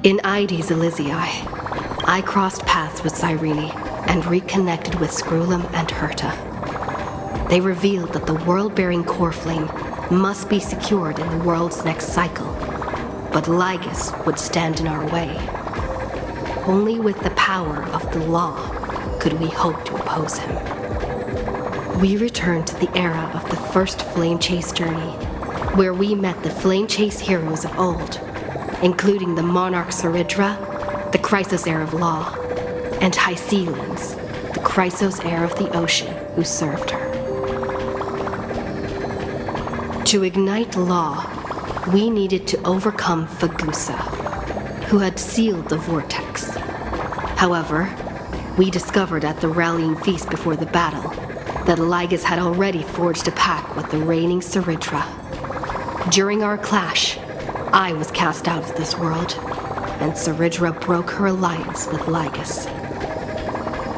In Ides Elysiae, I crossed paths with Cyrene and reconnected with Scrulum and Herta. They revealed that the world-bearing core flame must be secured in the world's next cycle, but Lygus would stand in our way. Only with the power of the law could we hope to oppose him. We returned to the era of the first Flame Chase journey, where we met the Flame Chase heroes of old, including the Monarch Saridra, the Chrysos heir of law, and Hycelens, the Chrysos heir of the ocean who served her. To ignite law, we needed to overcome Fagusa, who had sealed the vortex. However, we discovered at the rallying feast before the battle that Lygus had already forged a pact with the reigning Saridra. During our clash, I was cast out of this world, and Saridra broke her alliance with Lygus.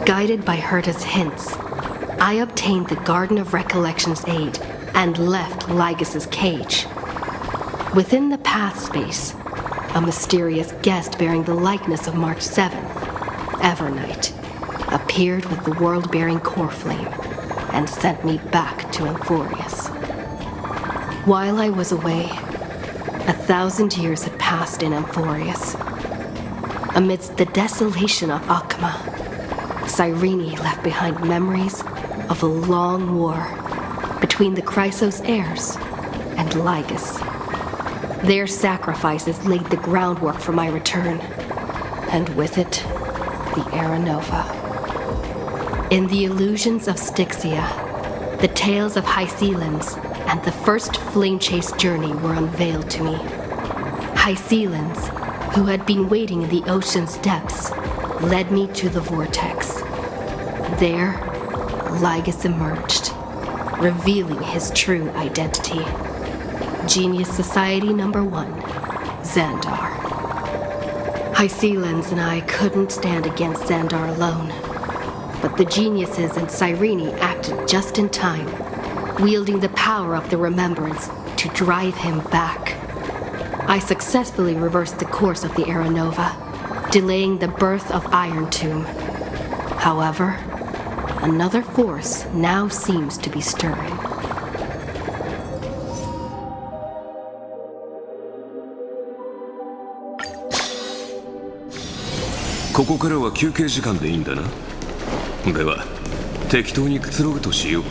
Guided by Herta's hints, I obtained the Garden of Recollection's aid and left Lygus's cage. Within the path space, a mysterious guest bearing the likeness of March 7th, Evernight, appeared with the world-bearing core flame and sent me back to amphoreus. While I was away, 1,000 years had passed in amphoreus. Amidst the desolation of Akma, Cyrene left behind memories of a long war between the Chrysos heirs and Lygus. Their sacrifices laid the groundwork for my return, and with it, the Era Nova. In the illusions of Styxia, the tales of Hycelens and the first Flame Chase journey were unveiled to me. Hycelens, who had been waiting in the ocean's depths, led me to the vortex. There, Lygus emerged, revealing his true identity. Genius Society Number 1, Xandar. Hycelens and I couldn't stand against Xandar alone, but the geniuses and Cyrene acted just in time, wielding the power of the remembrance to drive him back. I successfully reversed the course of the Era Nova, delaying the birth of Iron Tomb. However, another force now seems to be stirring. ここからは休憩時間でいいんだな。では適当にくつろぐとしよう。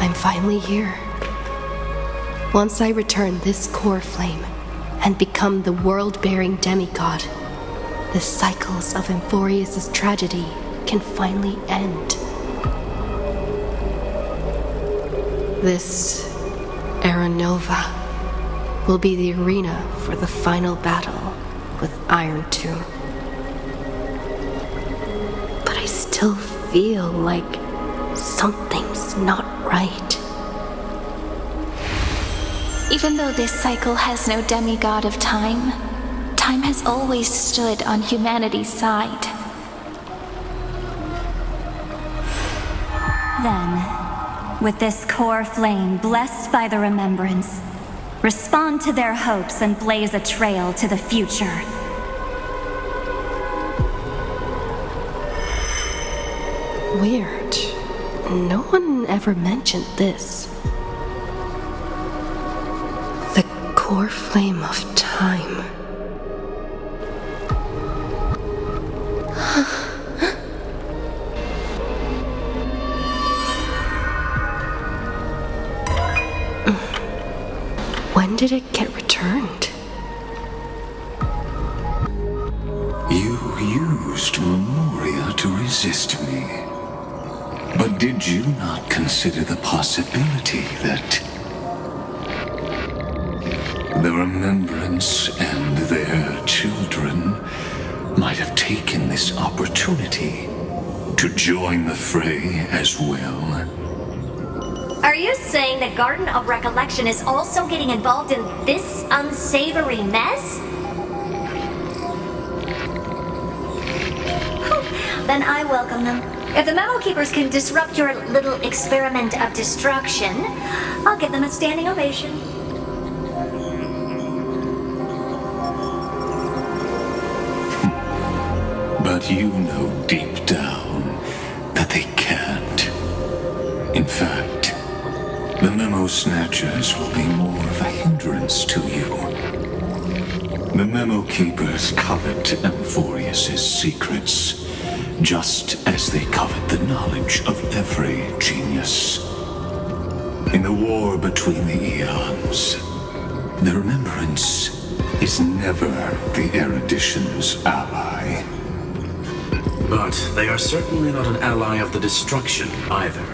I'm finally here. Once I return this core flame and become the world-bearing demigod, the cycles of amphoreus' tragedy can finally end. This Era Nova will be the arena for the final battle with Iron Tomb. But I still feel like something's not right. Even though this cycle has no demigod of time, time has always stood on humanity's side. Then, with this core flame blessed by the remembrance, respond to their hopes and blaze a trail to the future. Weird. No one ever mentioned this. The core flame of time. When did it get returned? You used Memoria to resist me. But did you not consider the possibility that the remembrance and their children might have taken this opportunity to join the fray as well. Are you saying the Garden of Recollection is also getting involved in this unsavory mess? Then I welcome them. If the Memo Keepers can disrupt your little experiment of destruction, I'll give them a standing ovation. But you know deep down that they can't. In fact, the Memo Snatchers will be more of a hindrance to you. The Memo Keepers covet amphoreus' secrets, just as they covet the knowledge of every genius. In the war between the eons, the Remembrance is never the erudition's ally. But they are certainly not an ally of the destruction either.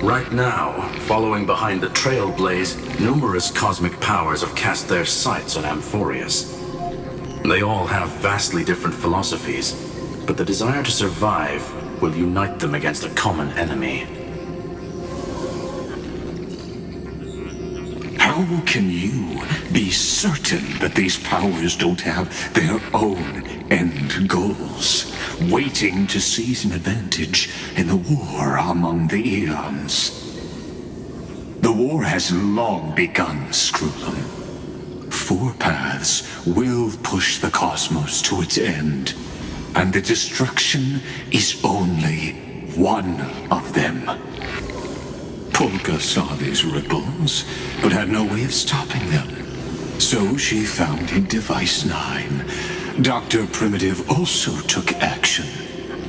Right now, following behind the trailblaze, numerous cosmic powers have cast their sights on amphoreus. They all have vastly different philosophies, but the desire to survive will unite them against a common enemy. How can you be certain that these powers don't have their own end goals, waiting to seize an advantage in the war among the eons? The war has long begun, Screwlum. 4 paths will push the cosmos to its end, and the destruction is only one of them. Polka saw these ripples, but had no way of stopping them. So she founded Device 9. Dr. Primitive also took action,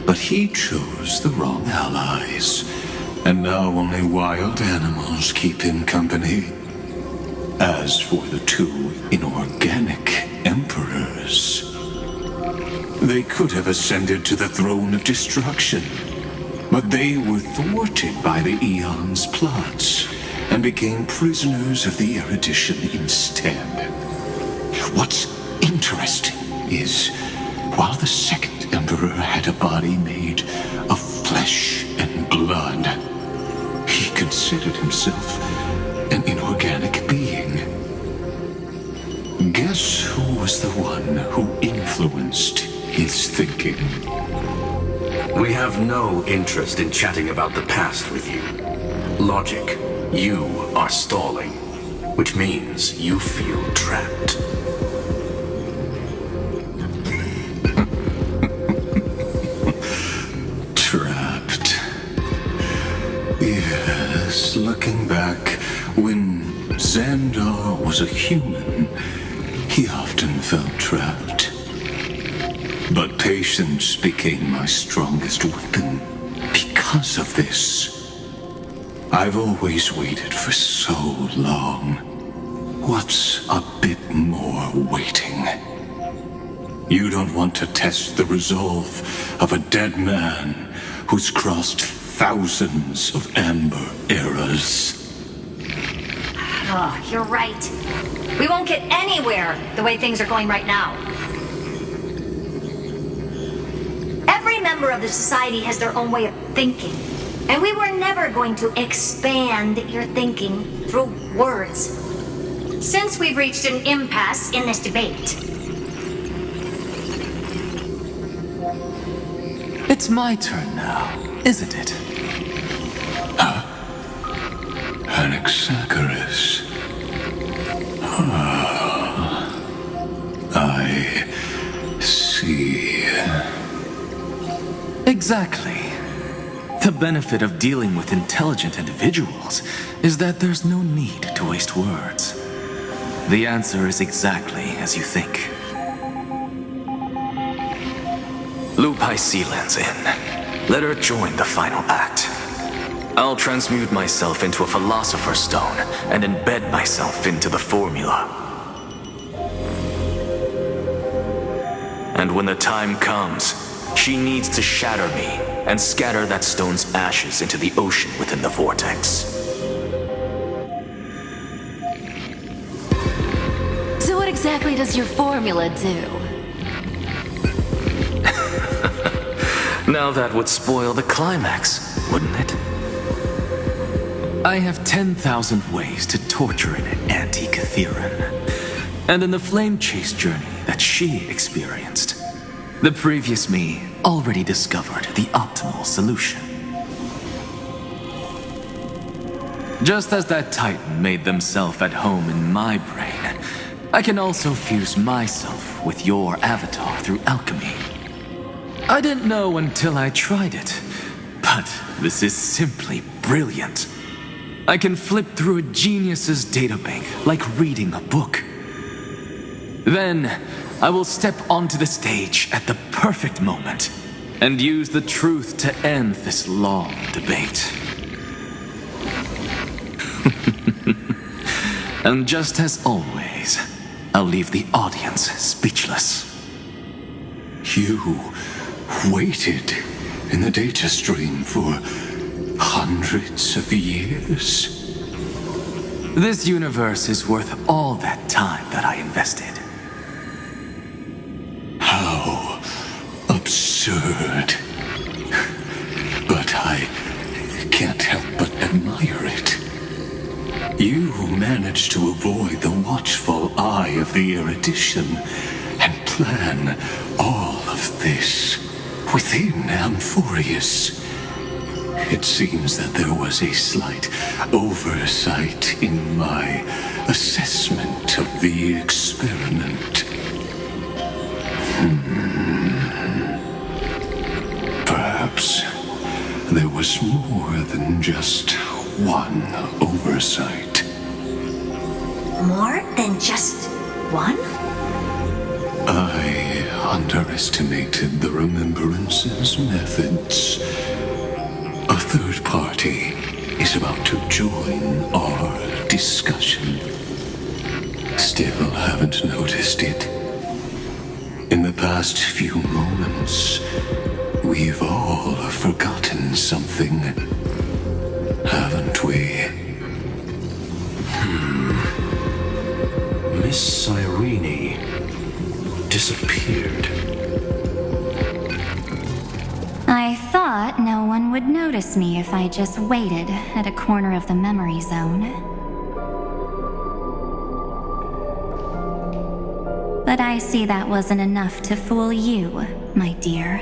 but he chose the wrong allies. And now only wild animals keep him company. As for the 2 inorganic emperors, they could have ascended to the throne of destruction, but they were thwarted by the Eon's plots and became prisoners of the erudition instead. What's interesting is, while the second emperor had a body made of flesh and blood, he considered himself an inorganic being. Guess who was the one who influenced his thinking? We have no interest in chatting about the past with you. Logic, you are stalling, which means you feel trapped. Trapped. Yes, looking back, when Xandar was a human, he often felt trapped. But patience became my strongest weapon because of this. I've always waited for so long. What's a bit more waiting? You don't want to test the resolve of a dead man who's crossed thousands of amber eras. Oh, you're right. We won't get anywhere the way things are going right now. Every member of the society has their own way of thinking, and we were never going to expand your thinking through words. Since we've reached an impasse in this debate. It's my turn now, isn't it? Anaxagoras. I see. Exactly. The benefit of dealing with intelligent individuals is that there's no need to waste words. The answer is exactly as you think. Lupai Sealand's in. Let her join the final act. I'll transmute myself into a Philosopher's Stone and embed myself into the formula. And when the time comes, she needs to shatter me and scatter that stone's ashes into the ocean within the vortex. So exactly does your formula do? Now that would spoil the climax, wouldn't it? I have 10,000 ways to torture an anti-Catheran. And in the flame chase journey that she experienced, the previous me already discovered the optimal solution. Just as that Titan made themselves at home in my brain, I can also fuse myself with your avatar through alchemy. I didn't know until I tried it, but this is simply brilliant. I can flip through a genius's databank like reading a book. Then, I will step onto the stage at the perfect moment and use the truth to end this long debate. And just as always, I'll leave the audience speechless. You waited in the data stream for hundreds of years? This universe is worth all that time that I invested. How absurd. But I can't help but admire it. You managed to avoid the watchful eye of the erudition and plan all of this within amphoreus. It seems that there was a slight oversight in my assessment of the experiment. Perhaps there was more than just one oversight. More than just one? I underestimated the Remembrance's methods. A third party is about to join our discussion. Still haven't noticed it. In the past few moments, we've all forgotten something, haven't we? Miss Irene disappeared. I thought no one would notice me if I just waited at a corner of the memory zone. But I see that wasn't enough to fool you, my dear.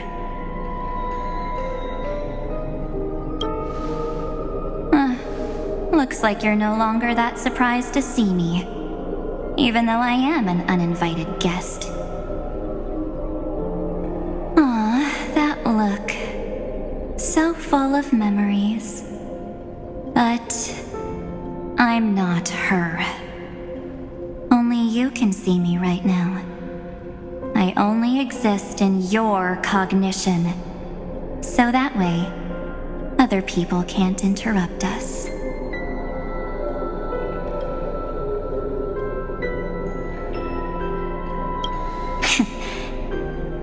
Looks like you're no longer that surprised to see me, even though I am an uninvited guest. That look. So full of memories. But I'm not her. Only you can see me right now. I only exist in your cognition. So that way, other people can't interrupt us.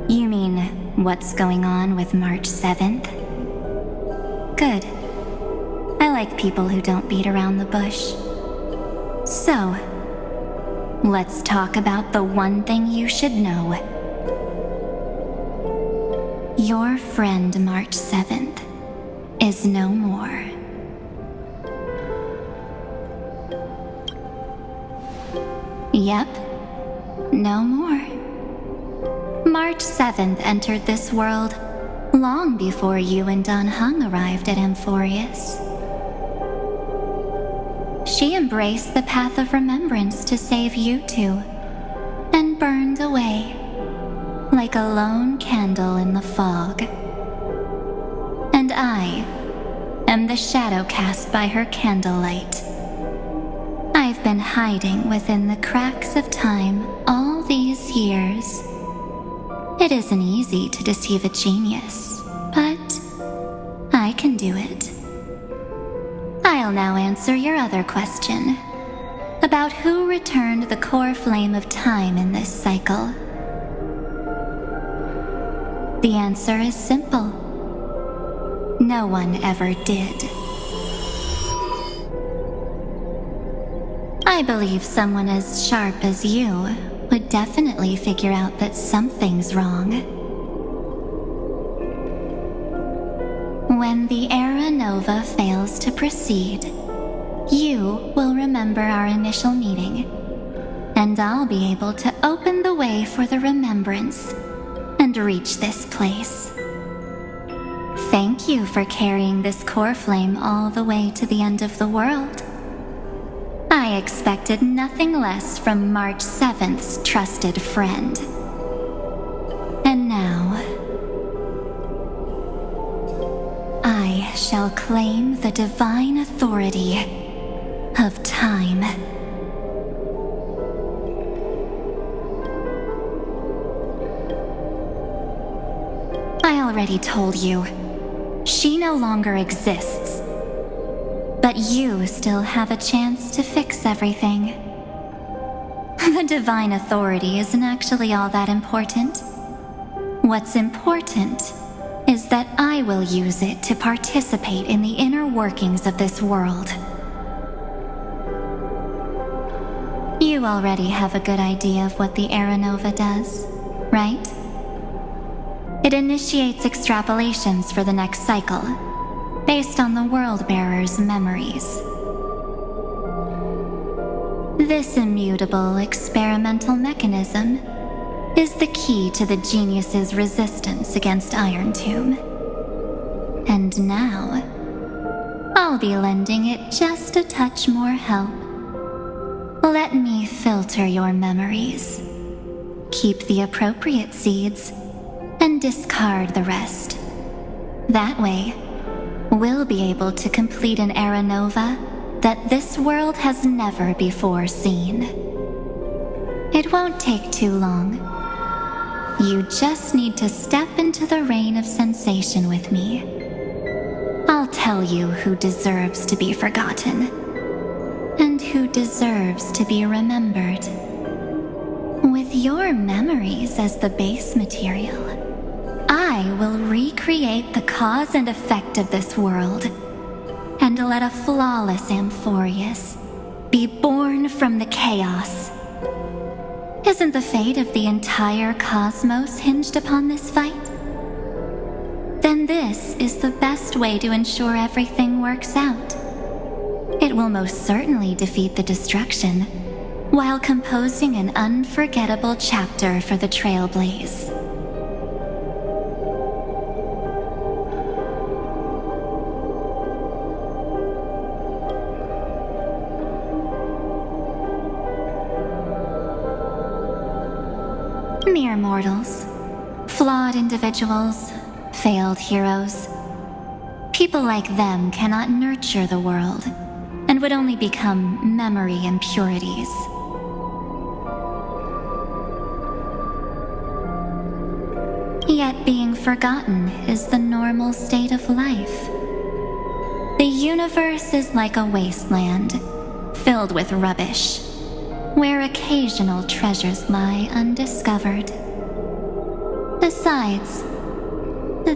You mean, what's going on with March 7th? Good. I like people who don't beat around the bush. So, let's talk about the one thing you should know. Your friend March 7th is no more. Yep, no more. March 7th entered this world long before you and Don Hung arrived at amphoreus. She embraced the path of remembrance to save you two, and burned away like a lone candle in the fog. And I am the shadow cast by her candlelight. I've been hiding within the cracks of time all these years. It isn't easy to deceive a genius, but I can do it. I'll now answer your other question about who returned the core flame of time in this cycle. The answer is simple. No one ever did. I believe someone as sharp as you would definitely figure out that something's wrong. When the Era Nova fails to proceed, you will remember our initial meeting, and I'll be able to open the way for the remembrance and reach this place. Thank you for carrying this core flame all the way to the end of the world. I expected nothing less from March 7th's trusted friend. And now, I shall claim the divine authority of time. I already told you, she no longer exists. But you still have a chance to fix everything. The divine authority isn't actually all that important. What's important is that I will use it to participate in the inner workings of this world. You already have a good idea of what the Era Nova does, right? It initiates extrapolations for the next cycle, based on the World-Bearer's memories. This immutable experimental mechanism is the key to the genius's resistance against Iron Tomb. And now, I'll be lending it just a touch more help. Let me filter your memories, keep the appropriate seeds, and discard the rest. That way, we'll be able to complete an Era Nova that this world has never before seen. It won't take too long. You just need to step into the rain of sensation with me. I'll tell you who deserves to be forgotten, and who deserves to be remembered. With your memories as the base material, I will recreate the cause and effect of this world, and let a flawless amphoreus be born from the chaos. Isn't the fate of the entire cosmos hinged upon this fight? Then this is the best way to ensure everything works out. It will most certainly defeat the destruction, while composing an unforgettable chapter for the trailblaze. Mere mortals, flawed individuals, failed heroes. People like them cannot nurture the world, and would only become memory impurities. Yet being forgotten is the normal state of life. The universe is like a wasteland, filled with rubbish, where occasional treasures lie undiscovered. Besides,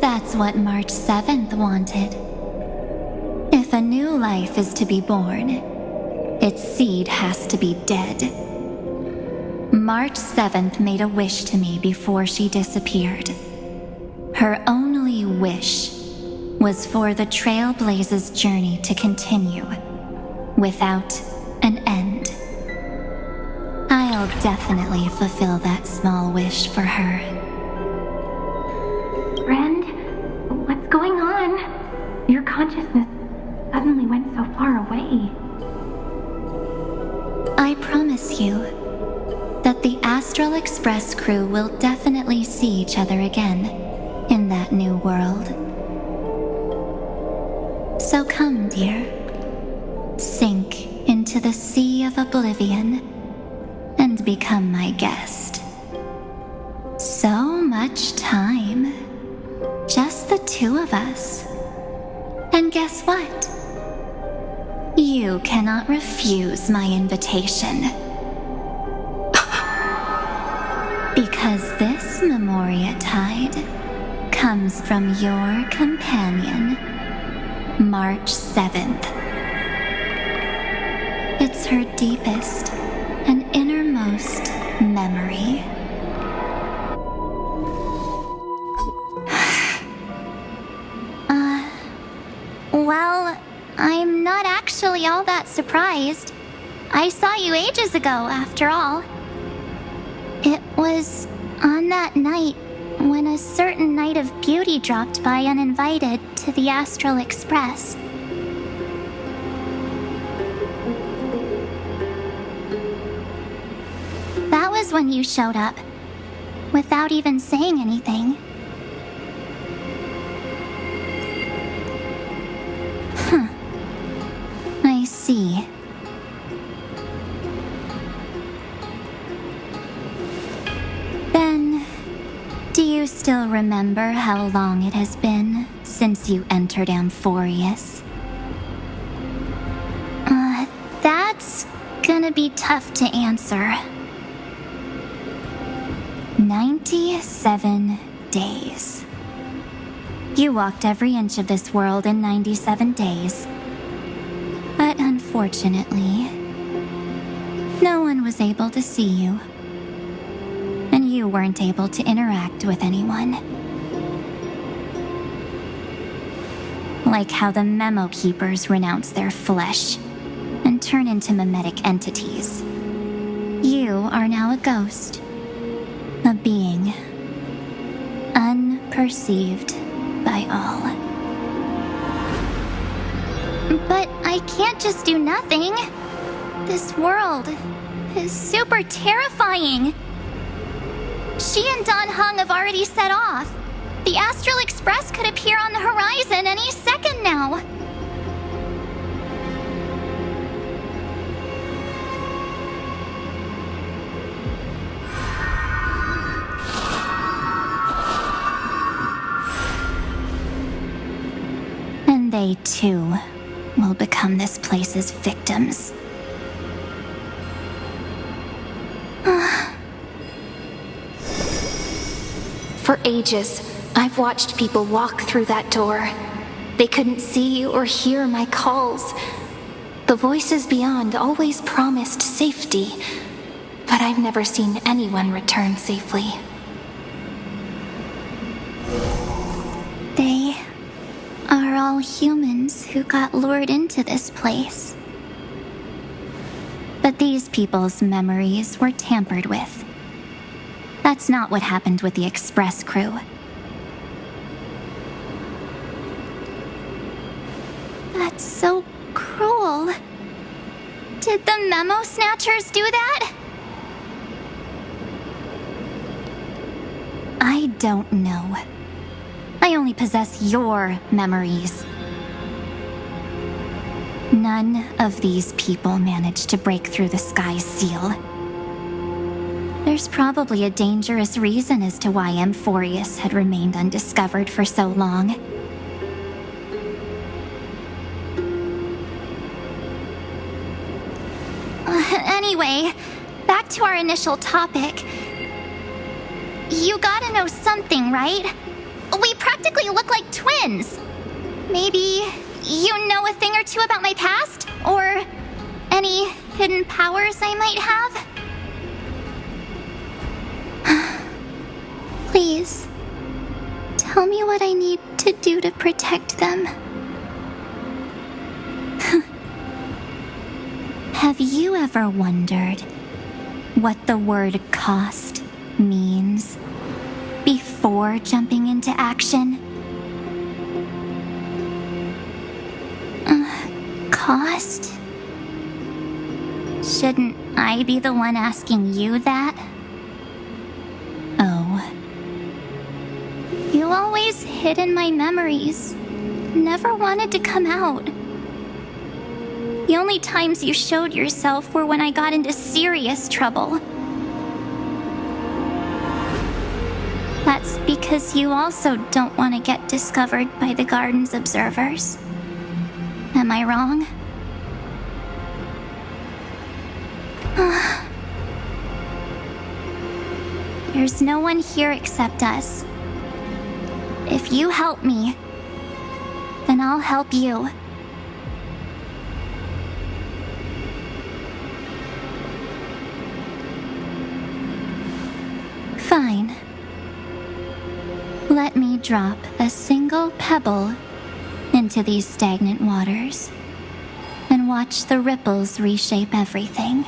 that's what March 7th wanted. If a new life is to be born, its seed has to be dead. March 7th made a wish to me before she disappeared. Her only wish was for the Trailblaze's journey to continue, without an end. I'll definitely fulfill that small wish for her. Friend, what's going on? Your consciousness suddenly went so far away. I promise you that the Astral Express crew will definitely see each other again in that new world. So come, dear. Sink into the sea of oblivion and become my guest. So much time. Just the two of us. And guess what? You cannot refuse my invitation. Because this Memoria Tide comes from your companion, March 7th. It's her deepest and innermost memory. Well, I'm not actually all that surprised. I saw you ages ago, after all. It was on that night when a certain knight of beauty dropped by uninvited to the Astral Express. That was when you showed up, without even saying anything. I see. Then, do you still remember how long it has been since you entered Amphoreus? That's gonna be tough to answer. 97 days. You walked every inch of this world in 97 days. But unfortunately, no one was able to see you. And you weren't able to interact with anyone. Like how the memo keepers renounce their flesh and turn into mimetic entities. You are now a ghost. A being. Unperceived by all. But I can't just do nothing. This world is super terrifying. She and Don Hung have already set off. The Astral Express could appear on the horizon any second now. And they too will become this place's victims. For ages, I've watched people walk through that door. They couldn't see or hear my calls. The voices beyond always promised safety, but I've never seen anyone return safely. They are all humans who got lured into this place. But these people's memories were tampered with. That's not what happened with the Express crew. That's so cruel. Did the memo snatchers do that? I don't know. I only possess your memories. None of these people managed to break through the sky's seal. There's probably a dangerous reason as to why Amphoreus had remained undiscovered for so long. Anyway, back to our initial topic. You gotta know something, right? We practically look like twins. Maybe you know a thing or two about my past? Or any hidden powers I might have? Please, tell me what I need to do to protect them. Have you ever wondered what the word cost means before jumping into action? Cost? Shouldn't I be the one asking you that? Oh. You always hid in my memories. Never wanted to come out. The only times you showed yourself were when I got into serious trouble. That's because you also don't want to get discovered by the Garden's observers. Am I wrong? There's no one here except us. If you help me, then I'll help you. Fine. Let me drop a single pebble into these stagnant waters and watch the ripples reshape everything.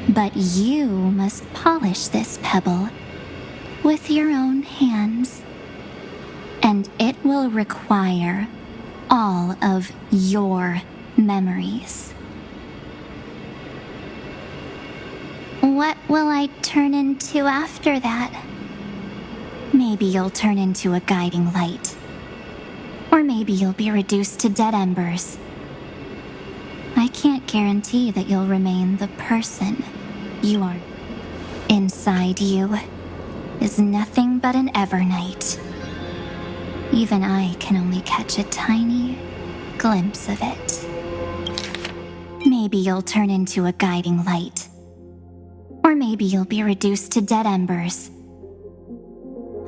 But you must polish this pebble with your own hands, and it will require all of your memories. What will I turn into after that? Maybe you'll turn into a guiding light. Or maybe you'll be reduced to dead embers. I can't guarantee that you'll remain the person you are. Inside you is nothing but an Evernight. Even I can only catch a tiny glimpse of it. Maybe you'll turn into a guiding light. Or maybe you'll be reduced to dead embers.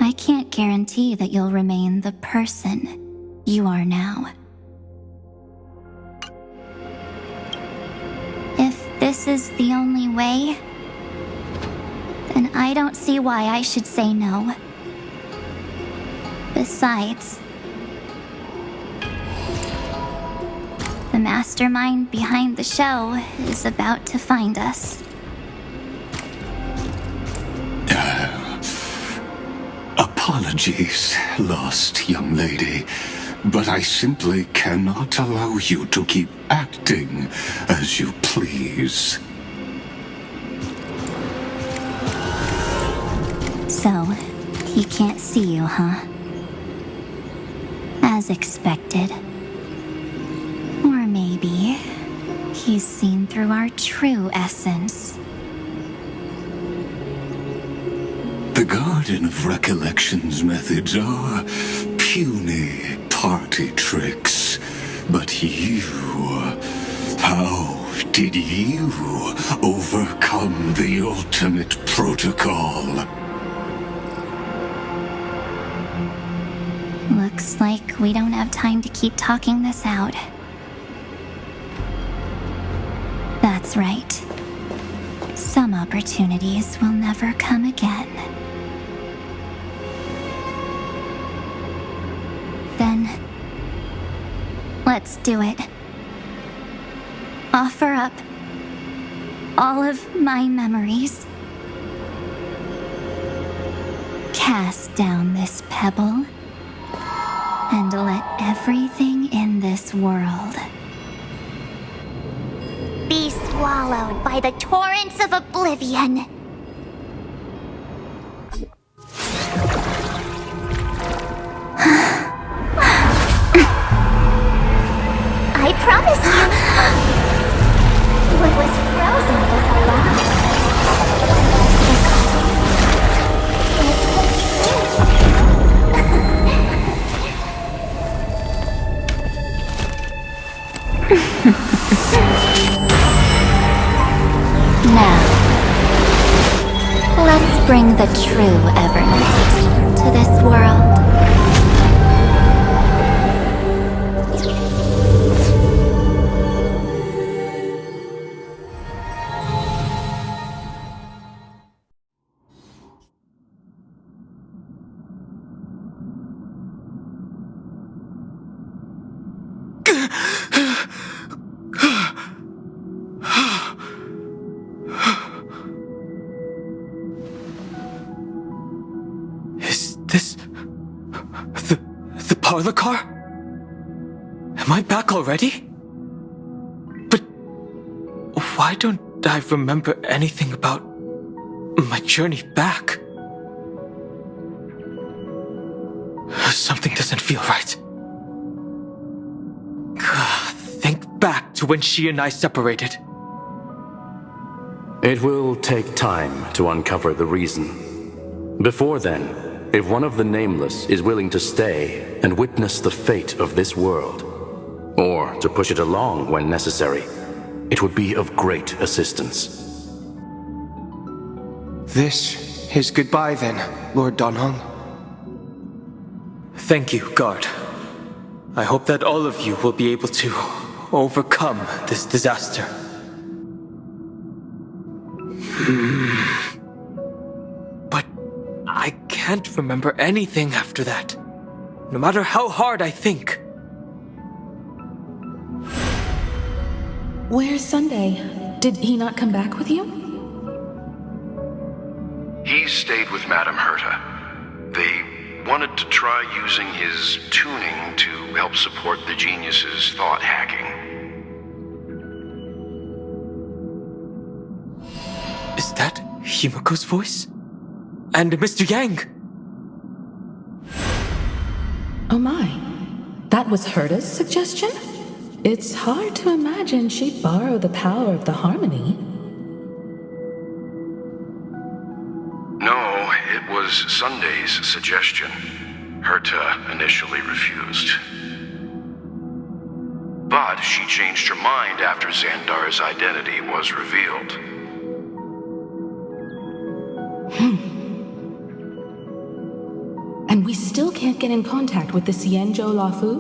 I can't guarantee that you'll remain the person you are now. If this is the only way, then I don't see why I should say no. Besides, the mastermind behind the show is about to find us. Apologies, lost young lady, but I simply cannot allow you to keep acting as you please. So, he can't see you, huh? As expected. Or maybe he's seen through our true essence. The Garden of Recollection's methods are puny party tricks. But you... how did you overcome the ultimate protocol? Looks like we don't have time to keep talking this out. That's right. Some opportunities will never come again. Then, let's do it. Offer up all of my memories. Cast down this pebble and let everything in this world Be swallowed by the torrents of oblivion. I promise you, what was frozen was alive. Now, let's bring the true Evernight to this world. Is this... the parlor car? Am I back already? But why don't I remember anything about my journey back? Something doesn't feel right. Think back to when she and I separated. It will take time to uncover the reason. Before then, if one of the Nameless is willing to stay and witness the fate of this world, or to push it along when necessary, it would be of great assistance. This is goodbye then, Lord Donhong. Thank you, Guard. I hope that all of you will be able to overcome this disaster. can't remember anything after that, no matter how hard I think. Where's Sunday? Did he not come back with you? He stayed with Madame Herta. They wanted to try using his tuning to help support the genius's thought hacking. Is that Himiko's voice? And Mr. Yang? Oh my. That was Herta's suggestion? It's hard to imagine she'd borrow the power of the harmony. No, it was Sunday's suggestion. Herta initially refused. But she changed her mind after Xandar's identity was revealed. And we still can't get in contact with the Xianzhou Lafu?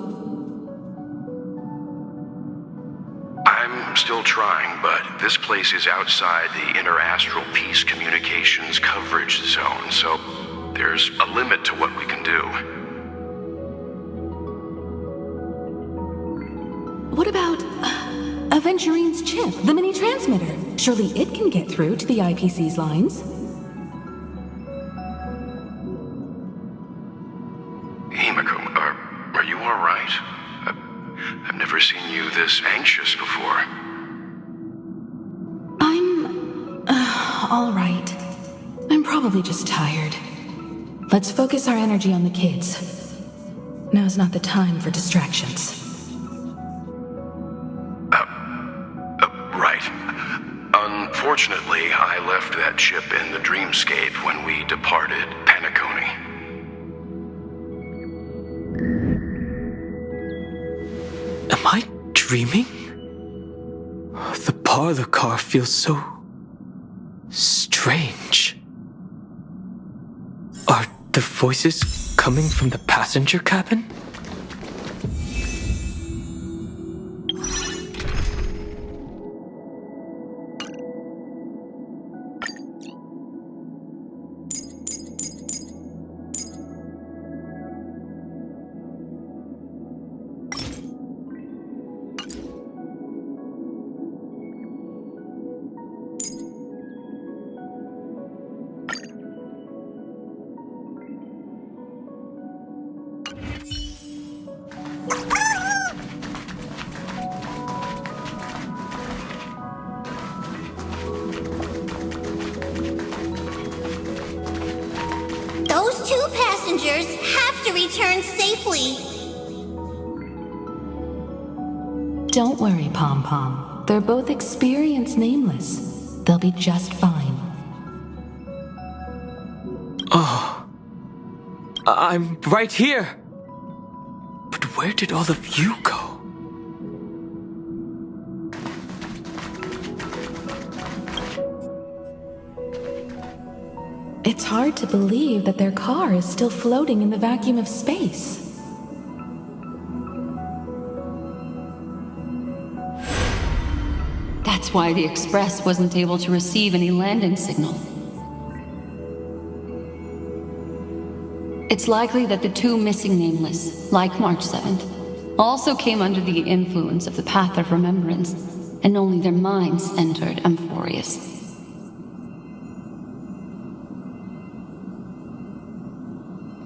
I'm still trying, but this place is outside the interastral peace communications coverage zone, so there's a limit to what we can do. What about Aventurine's chip, the mini-transmitter? Surely it can get through to the IPC's lines. Himiko, are you all right? I've never seen you this anxious before. I'm all right. I'm probably just tired. Let's focus our energy on the kids. Now's not the time for distractions. Right. Unfortunately, I left that chip in the dreamscape when we departed Penacony. Am I dreaming? The parlor car feels so strange. Are the voices coming from the passenger cabin? Those two passengers have to return safely. Don't worry, Pom Pom. They're both experienced nameless. They'll be just fine. Oh, I'm right here. But where did all of you go? It's hard to believe that their car is still floating in the vacuum of space. That's why the Express wasn't able to receive any landing signal. It's likely that the two missing nameless, like March 7th, also came under the influence of the Path of Remembrance, and only their minds entered amphoreus.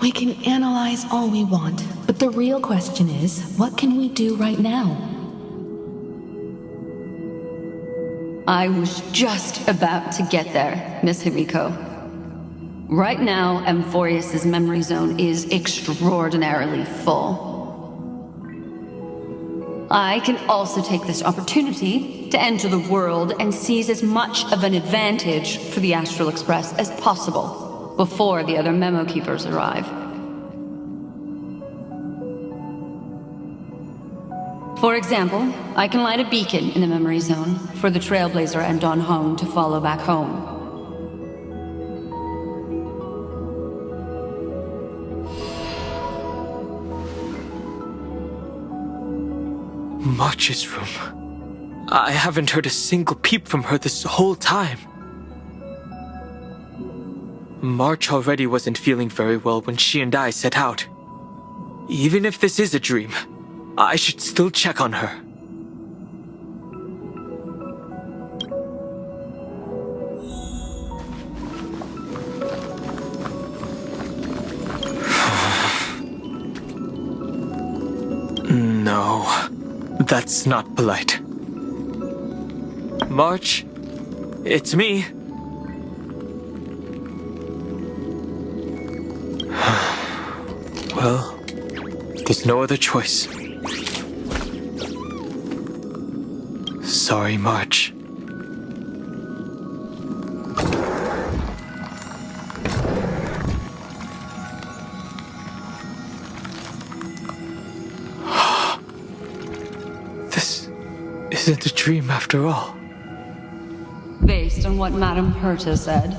We can analyze all we want, but the real question is, what can we do right now? I was just about to get there, Miss Himiko. Right now, amphoreus' memory zone is extraordinarily full. I can also take this opportunity to enter the world and seize as much of an advantage for the Astral Express as possible before the other memo keepers arrive. For example, I can light a beacon in the memory zone for the Trailblazer and Don Hong to follow back home. March's room. I haven't heard a single peep from her this whole time. March already wasn't feeling very well when she and I set out. Even if this is a dream, I should still check on her. No, that's not polite. March, it's me. Well, there's no other choice. Sorry, March. This isn't a dream after all. Based on what Madame Herta said,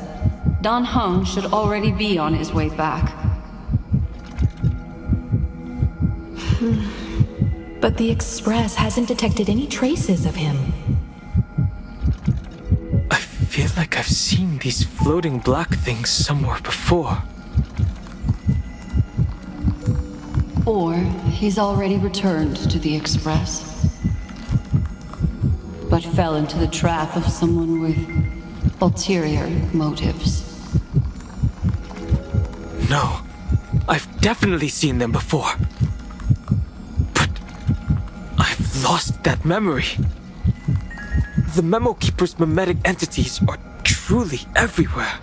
Dan Heng should already be on his way back. But the Express hasn't detected any traces of him. I feel like I've seen these floating black things somewhere before. Or he's already returned to the Express, but fell into the trap of someone with ulterior motives. No, I've definitely seen them before. But I've lost that memory. The Memo Keeper's mimetic entities are truly everywhere.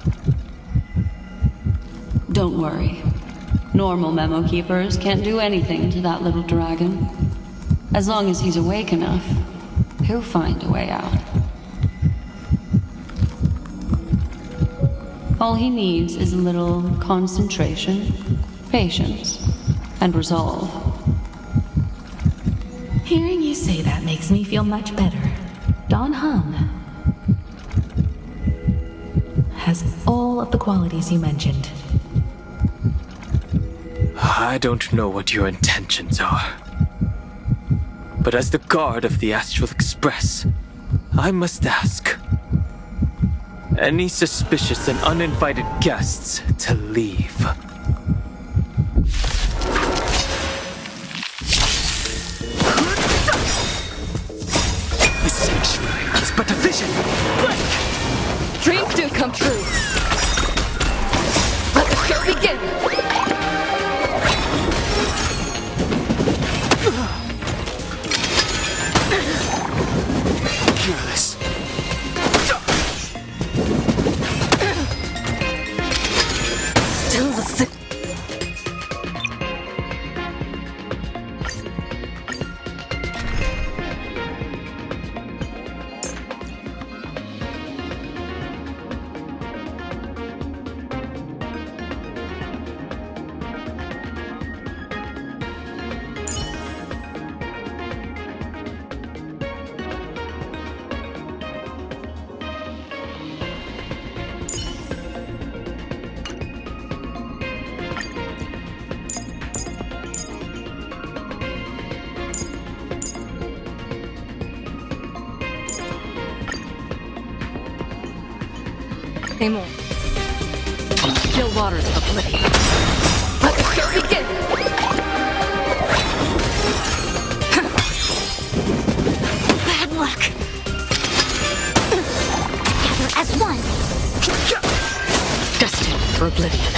Don't worry. Normal Memo Keepers can't do anything to that little dragon. As long as he's awake enough, he'll find a way out. All he needs is a little concentration, patience, and resolve. Hearing you say that makes me feel much better. Dan Heng has all of the qualities you mentioned. I don't know what your intentions are. But as the guard of the Astral Express, I must ask. Any suspicious and uninvited guests to leave. The sanctuary is but a vision. Blank! Dreams do come true. Let the show begin. Fearless. Still the sick. More. Still waters of oblivion. Let the show begin! Bad luck. Together as one. Destined for oblivion.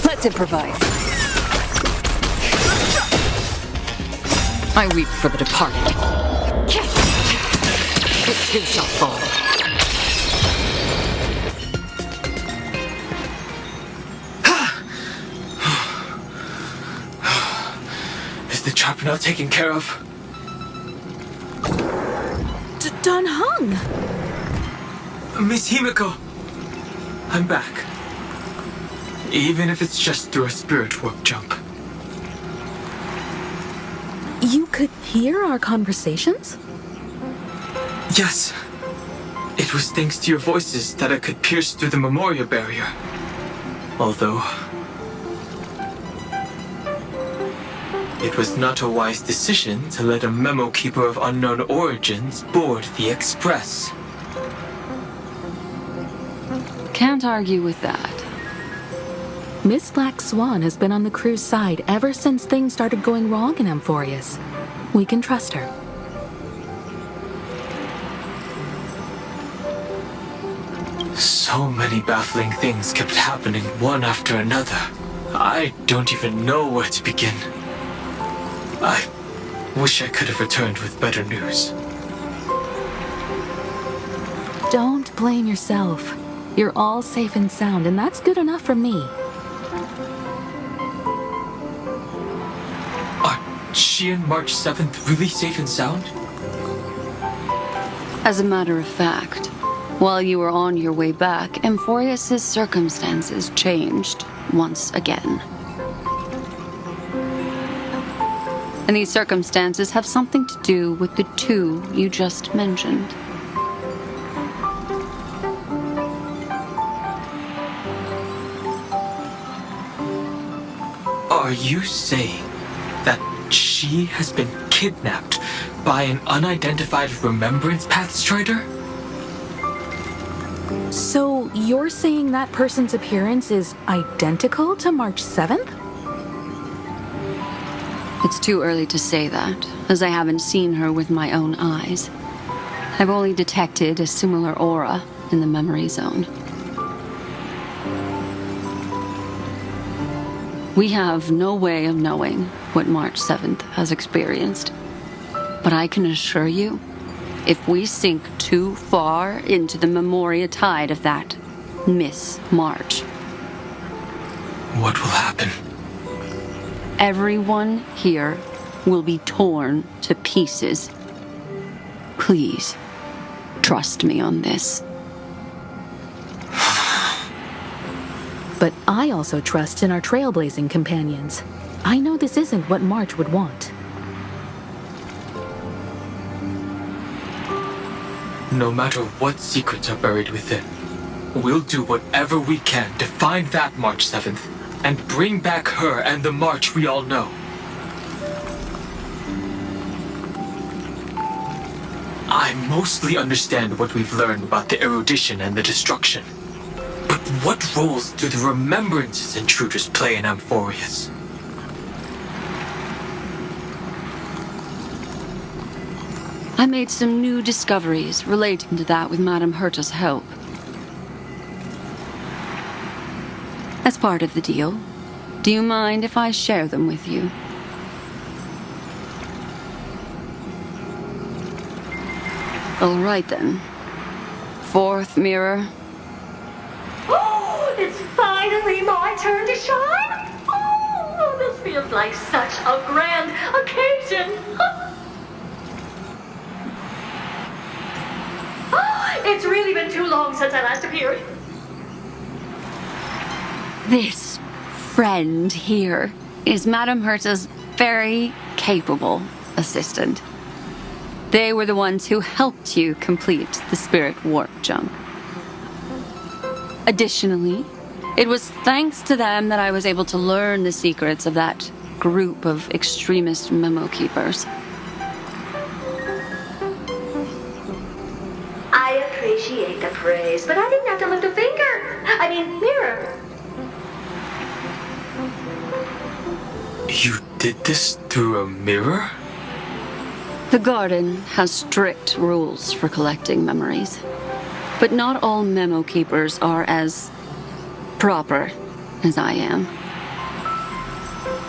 Let's improvise. I weep for the departed. It too shall fall. Is the trap now taken care of? Dan Heng! Miss Himiko! I'm back. Even if it's just through a spirit warp jump. You could hear our conversations? Yes. It was thanks to your voices that I could pierce through the memorial barrier. Although... it was not a wise decision to let a memo keeper of unknown origins board the Express. Can't argue with that. Miss Black Swan has been on the crew's side ever since things started going wrong in Amphoreus. We can trust her. So many baffling things kept happening one after another. I don't even know where to begin. I wish I could have returned with better news. Don't blame yourself. You're all safe and sound, and that's good enough for me. Are she and March 7th really safe and sound? As a matter of fact, while you were on your way back, Amphoreus' circumstances changed once again. And these circumstances have something to do with the two you just mentioned. Are you saying that she has been kidnapped by an unidentified Remembrance Path Strider? So you're saying that person's appearance is identical to March 7th? It's too early to say that, as I haven't seen her with my own eyes. I've only detected a similar aura in the memory zone. We have no way of knowing what March 7th has experienced. But I can assure you, if we sink too far into the memoria tide of that Miss March, what will happen? Everyone here will be torn to pieces. Please, trust me on this. But I also trust in our trailblazing companions. I know this isn't what March would want. No matter what secrets are buried within, we'll do whatever we can to find that March 7th and bring back her and the March we all know. I mostly understand what we've learned about the erudition and the destruction. But what roles do the remembrances intruders play in Amphoreus? I made some new discoveries relating to that with Madame Herta's help. As part of the deal, do you mind if I share them with you? All right then. Fourth mirror. Oh, it's finally my turn to shine! Oh, this feels like such a grand occasion! It's really been too long since I last appeared. This friend here is Madame Herta's very capable assistant. They were the ones who helped you complete the spirit warp jump. Additionally, it was thanks to them that I was able to learn the secrets of that group of extremist memo keepers. I appreciate the praise, but I didn't have to lift a finger. I mean, mirror. You did this through a mirror? The garden has strict rules for collecting memories, but not all memo keepers are as proper as I am.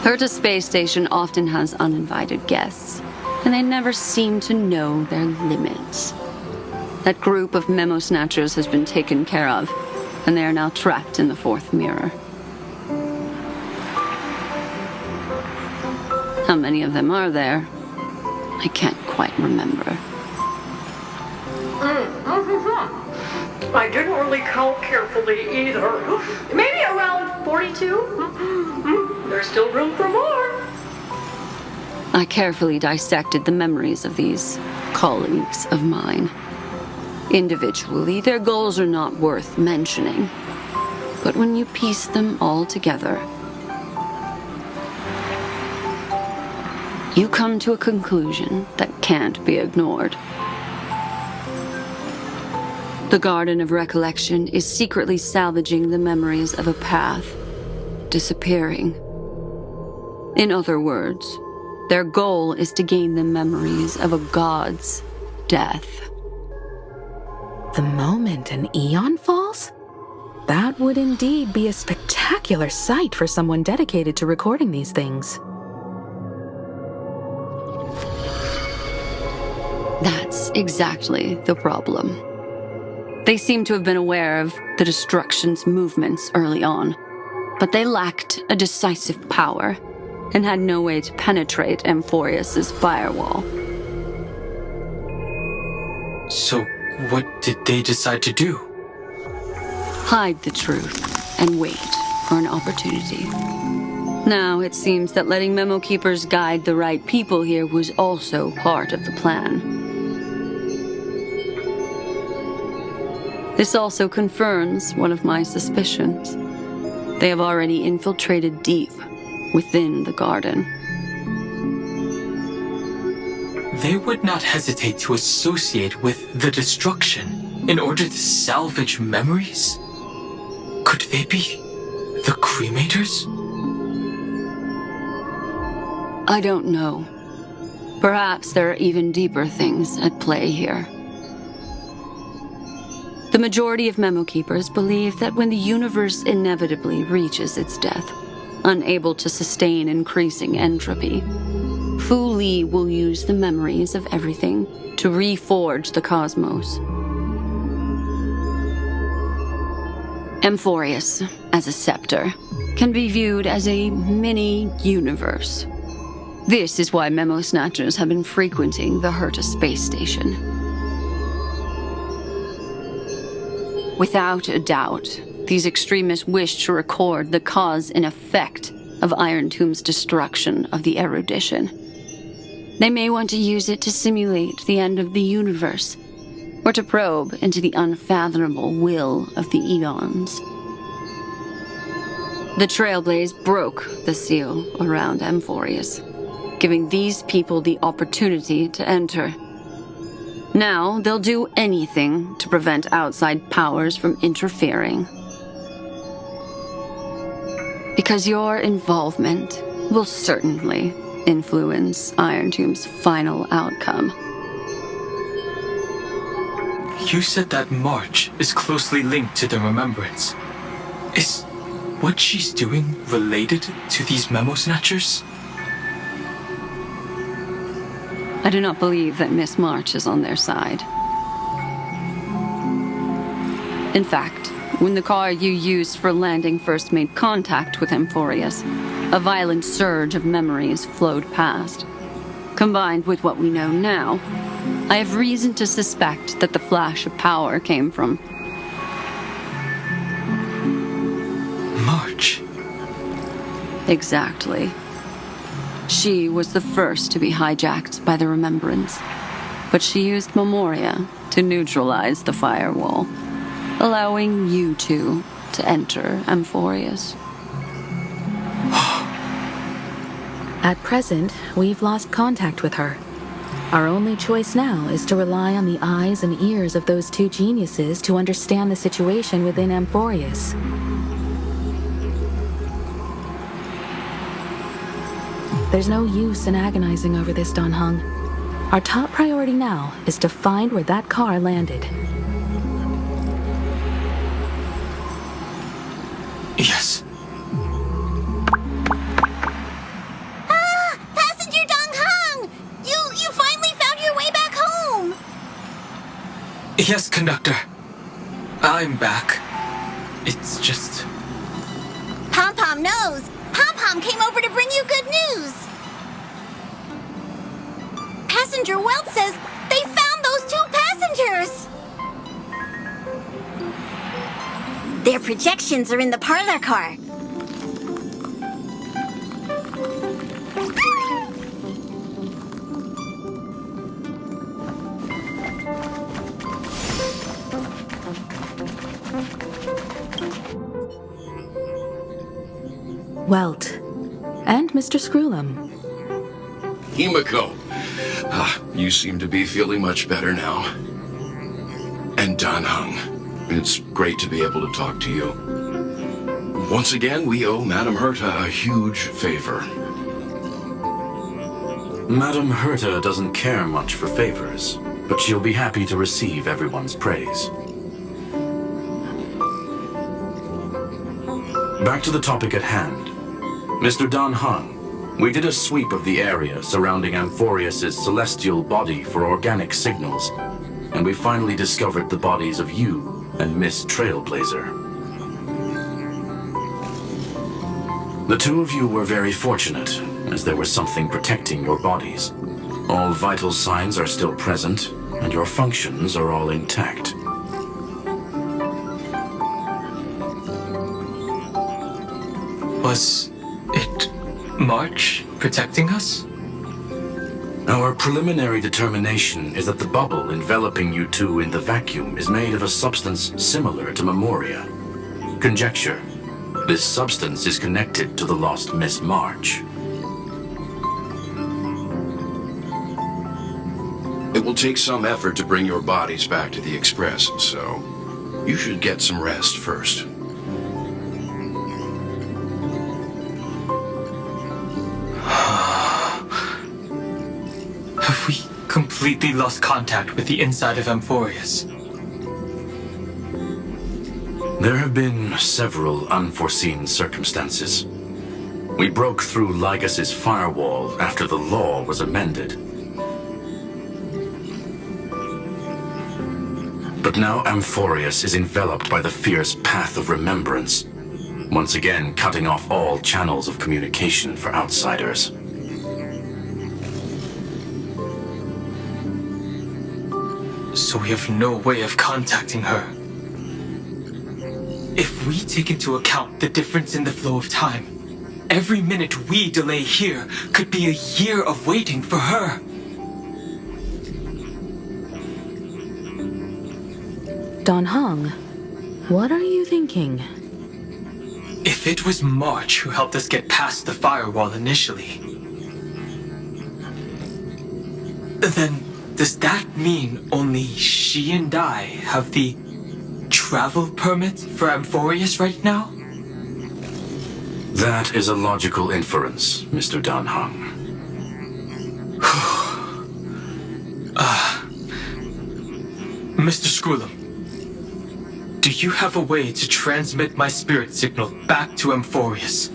Herta Space Station often has uninvited guests, and they never seem to know their limits. That group of memo snatchers has been taken care of, and they are now trapped in the fourth mirror. How many of them are there? I can't quite remember. I didn't really count carefully either. Maybe around 42? There's still room for more. I carefully dissected the memories of these colleagues of mine. Individually, their goals are not worth mentioning. But when you piece them all together, you come to a conclusion that can't be ignored. The Garden of Recollection is secretly salvaging the memories of a path disappearing. In other words, their goal is to gain the memories of a god's death. The moment an eon falls? That would indeed be a spectacular sight for someone dedicated to recording these things. That's exactly the problem. They seem to have been aware of the Destruction's movements early on, but they lacked a decisive power and had no way to penetrate amphoreus' firewall. So, what did they decide to do? Hide the truth and wait for an opportunity. Now, it seems that letting Memo Keepers guide the right people here was also part of the plan. This also confirms one of my suspicions. They have already infiltrated deep within the garden. They would not hesitate to associate with the Destruction in order to salvage memories? Could they be the Cremators? I don't know. Perhaps there are even deeper things at play here. The majority of Memo Keepers believe that when the universe inevitably reaches its death, unable to sustain increasing entropy, Fu Li will use the memories of everything to reforge the cosmos. Amphoreus, as a scepter, can be viewed as a mini-universe. This is why Memo Snatchers have been frequenting the Herta space station. Without a doubt, these extremists wish to record the cause and effect of Iron Tomb's destruction of the erudition. They may want to use it to simulate the end of the universe, or to probe into the unfathomable will of the eons. The trailblaze broke the seal around amphoreus, giving these people the opportunity to enter. Now, they'll do anything to prevent outside powers from interfering. Because your involvement will certainly influence Iron Tomb's final outcome. You said that March is closely linked to the Remembrance. Is what she's doing related to these Memo Snatchers? I do not believe that Miss March is on their side. In fact, when the car you used for landing first made contact with amphoreus, a violent surge of memories flowed past. Combined with what we know now, I have reason to suspect that the flash of power came from March. Exactly. She was the first to be hijacked by the Remembrance, but she used Memoria to neutralize the firewall, allowing you two to enter amphoreus. At present, we've lost contact with her. Our only choice now is to rely on the eyes and ears of those two geniuses to understand the situation within amphoreus. There's no use in agonizing over this, Don Hung. Our top priority now is to find where that car landed. Yes. Passenger Dong Hung! You finally found your way back home! Yes, conductor. I'm back. It's just... Pom-Pom knows. Pom-Pom came over to bring you good news. Passenger Welt says they found those two passengers. Their projections are in the parlor car. Welt, and Mr. Screwlum. Himiko. You seem to be feeling much better now. And Danhung, it's great to be able to talk to you. Once again, we owe Madame Herta a huge favor. Madame Herta doesn't care much for favors, but she'll be happy to receive everyone's praise. Back to the topic at hand. Mr. Danhung, we did a sweep of the area surrounding Amphoreus' celestial body for organic signals, and we finally discovered the bodies of you and Miss Trailblazer. The two of you were very fortunate, as there was something protecting your bodies. All vital signs are still present, and your functions are all intact. Was it March protecting us? Our preliminary determination is that the bubble enveloping you two in the vacuum is made of a substance similar to Memoria. Conjecture. This substance is connected to the lost Miss March. It will take some effort to bring your bodies back to the Express, so you should get some rest first. Have we completely lost contact with the inside of Amphoreus? There have been several unforeseen circumstances. We broke through Lygas's firewall after the law was amended. But now Amphoreus is enveloped by the fierce path of remembrance, once again cutting off all channels of communication for outsiders. So we have no way of contacting her. If we take into account the difference in the flow of time, every minute we delay here could be a year of waiting for her. Danhung, what are you thinking? If it was March who helped us get past the firewall initially, then does that mean only she and I have the travel permit for Amphoreus right now? That is a logical inference, Mr. Danhung. Mr. Skrulum, do you have a way to transmit my spirit signal back to Amphoreus?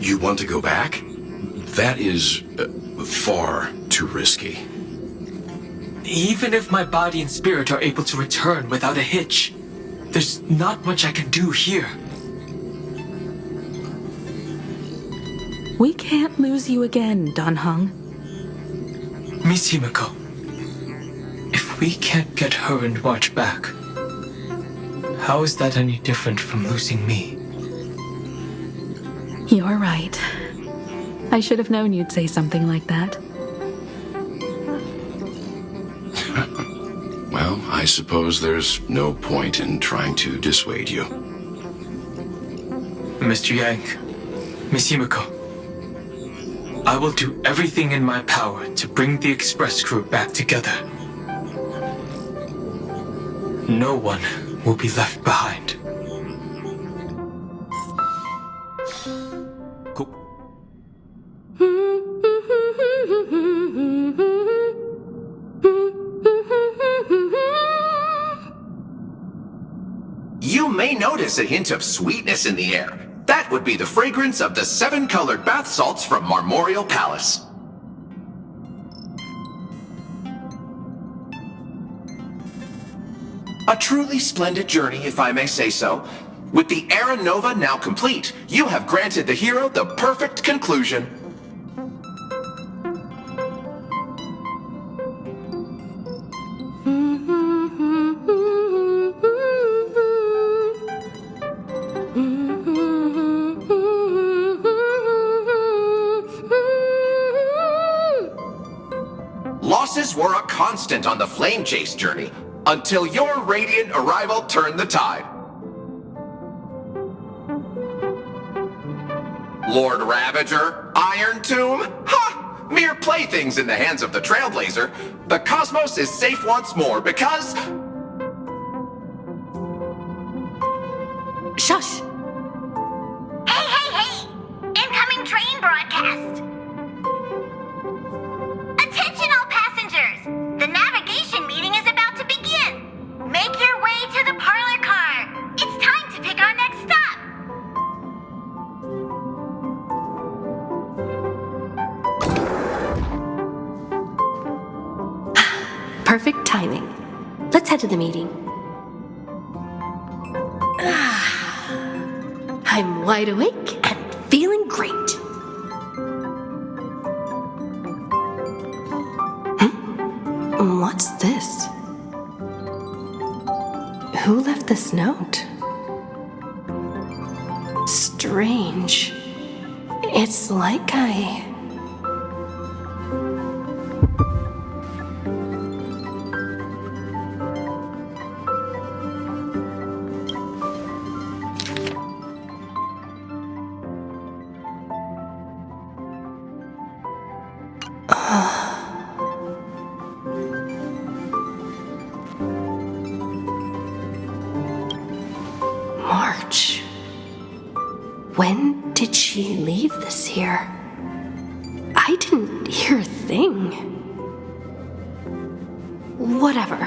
You want to go back? That is far too risky. Even if my body and spirit are able to return without a hitch, there's not much I can do here. We can't lose you again, Danhung. Miss Himiko, if we can't get her and March back, how is that any different from losing me? You're right. I should have known you'd say something like that. Well, I suppose there's no point in trying to dissuade you. Mr. Yang, Miss Himiko, I will do everything in my power to bring the Express crew back together. No one will be left behind. You may notice a hint of sweetness in the air. That would be the fragrance of the 7-colored bath salts from Marmorial Palace. A truly splendid journey, if I may say so. With the Era Nova now complete, you have granted the hero the perfect conclusion. Losses were a constant on the flame chase journey, until your radiant arrival turned the tide. Lord Ravager? Iron Tomb? Ha! Mere playthings in the hands of the Trailblazer. The cosmos is safe once more because... Shush! Hey! Incoming train broadcast! Attention all passengers! The navigation meeting is about to begin! Make your way to the parlor car! It's time to pick our next stop! Perfect timing. Let's head to the meeting. I'm wide awake and feeling great. What's this? Who left this note? Strange. It's like I... March. When did she leave this here? I didn't hear a thing. Whatever.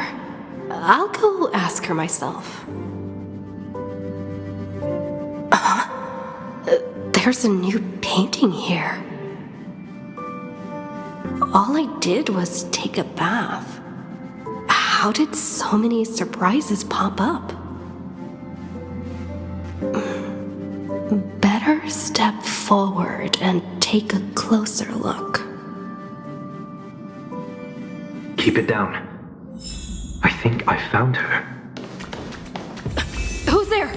I'll go ask her myself. There's a new painting here. All I did was take a bath. How did so many surprises pop up? Better step forward and take a closer look. Keep it down. I think I found her. Who's there?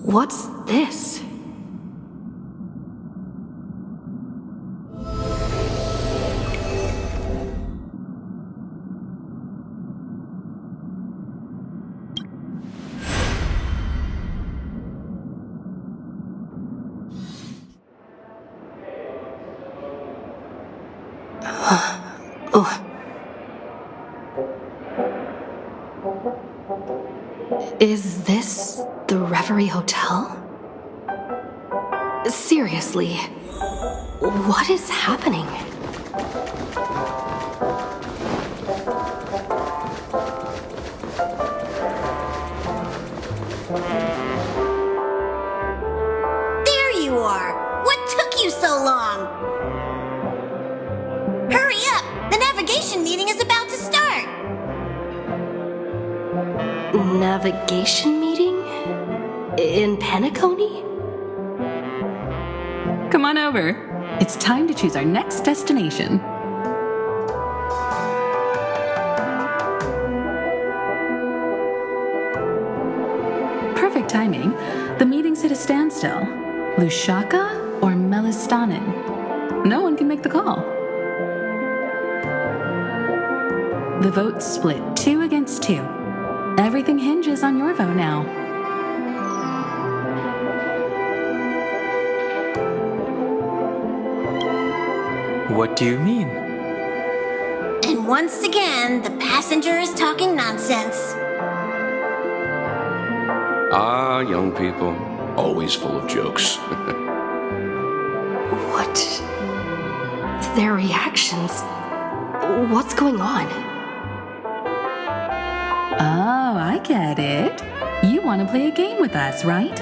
What's this? Is this the Reverie Hotel? Seriously, what is happening? There you are! What took you so long? Hurry up! The navigation meeting is about to start! Navigation meeting? In Penacony? Come on over. It's time to choose our next destination. Perfect timing. The meeting's at a standstill. Lushaka or Melistanin? No one can make the call. The vote's split 2 against 2. Everything hinges on your vote now. What do you mean? And once again, the passenger is talking nonsense. Ah, young people. Always full of jokes. What? Their reactions? What's going on? Oh, I get it. You want to play a game with us, right?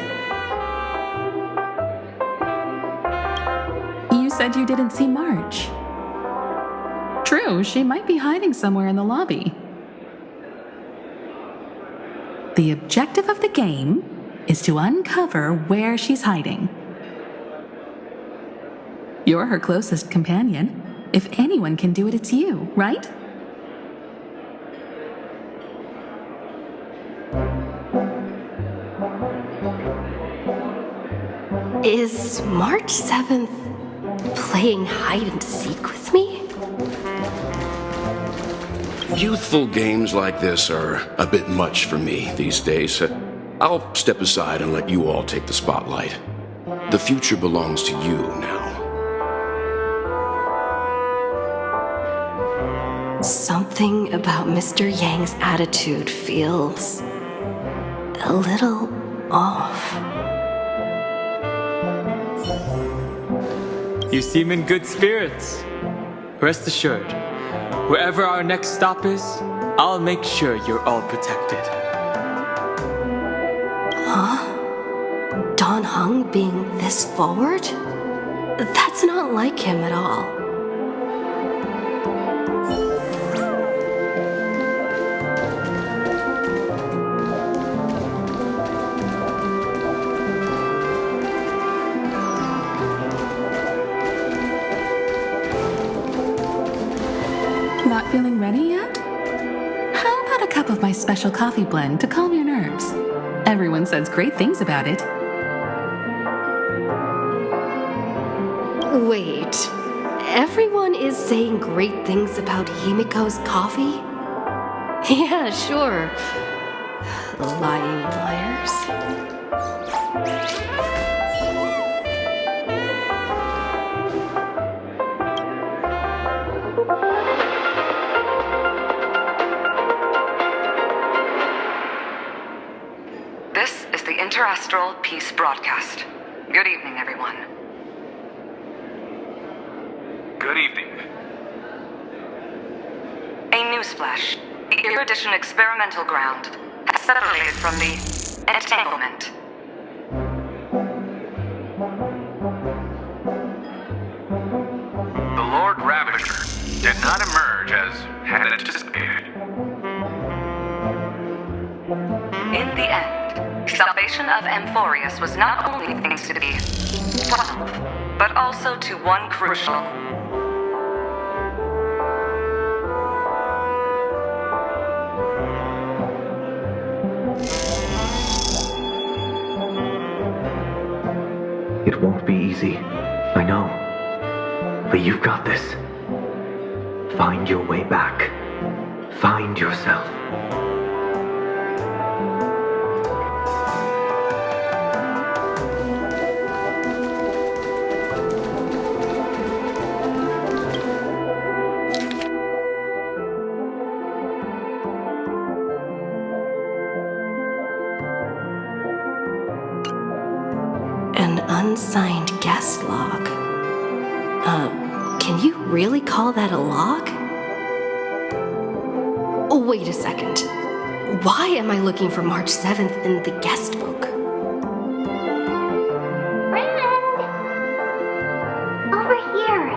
You said you didn't see March. True, she might be hiding somewhere in the lobby. The objective of the game is to uncover where she's hiding. You're her closest companion. If anyone can do it, it's you, right? Is March 7th playing hide and seek with me? Youthful games like this are a bit much for me these days. I'll step aside and let you all take the spotlight. The future belongs to you now. Something about Mr. Yang's attitude feels a little off. You seem in good spirits. Rest assured, wherever our next stop is, I'll make sure you're all protected. Huh? Don Hung being this forward? That's not like him at all. Not feeling ready yet? How about a cup of my special coffee blend to calm your nerves? Everyone says great things about it. Wait, everyone is saying great things about Himiko's coffee? Yeah, sure. Lying liars. This is the Interastral Peace Broadcast. Good evening, everyone. Good evening. A newsflash. The Erudition experimental ground has separated from the entanglement. The Lord Ravager did not emerge as had anticipated. In the end, salvation of Amphoreus was not only things to be 12, but also to one crucial. It won't be easy. I know. But you've got this. Find your way back. Find yourself. An unsigned guest log. Can you really call that a log? Oh, wait a second. Why am I looking for March 7th in the guest book? Over here.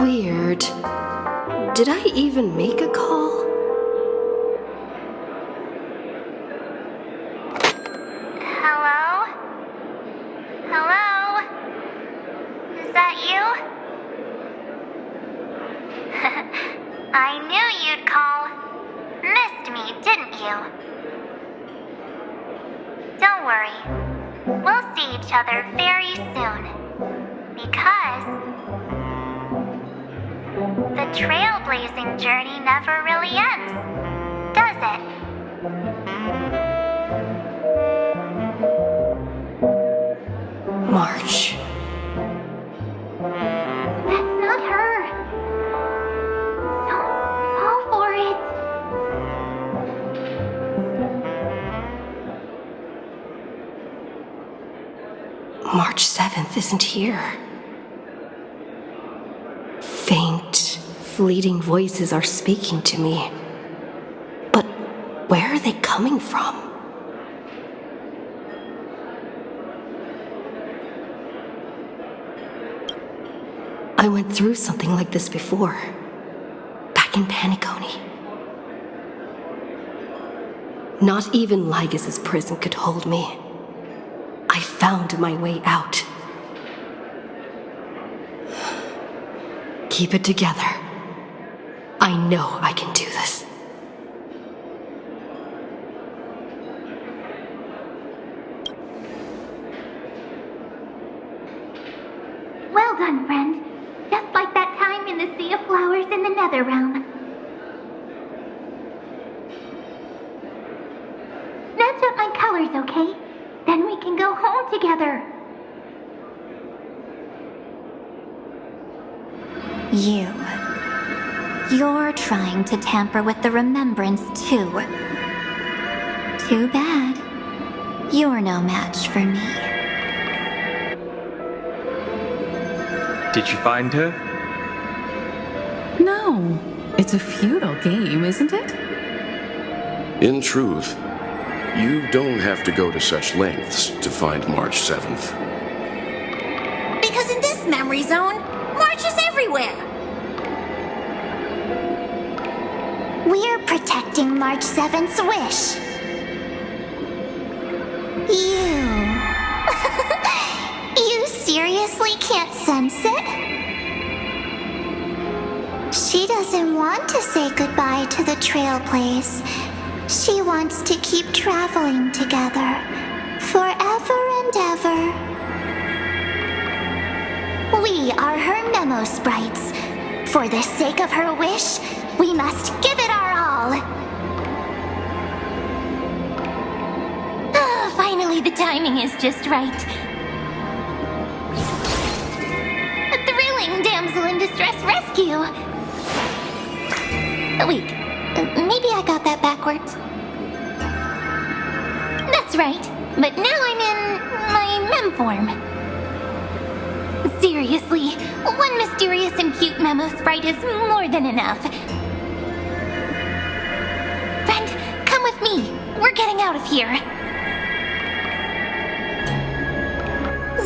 Weird. Did I even make a call? Hello? Hello? Is that you? I knew you'd call. Missed me, didn't you? Don't worry. We'll see each other very soon. Because the trailblazing journey never really ends, does it? March. That's not her. Don't fall for it. March 7th isn't here. Faint, fleeting voices are speaking to me. But where are they coming from? I went through something like this before. Back in Paniconi. Not even Lygus' prison could hold me. I found my way out. keep it together. I know I can do this. Well done, friend. Just like that time in the Sea of Flowers in the Nether Realm. Match up my colors, okay? Then we can go home together. You're trying to tamper with the remembrance too. Too bad. You're no match for me. Did you find her? No. It's a futile game, isn't it? In truth, you don't have to go to such lengths to find March 7th. Because in this memory zone, March is everywhere. We're protecting March 7th's wish. You seriously can't sense it? She doesn't want to say goodbye to the trailblaze. She wants to keep traveling together, forever and ever. We are her memo sprites. For the sake of her wish, we must give it our all. Finally, the timing is just right. A thrilling damsel in distress rescue. Wait, maybe I got that backwards. That's right, but now I'm in my mem form. Seriously, one mysterious and cute memo sprite is more than enough. Friend, come with me. We're getting out of here.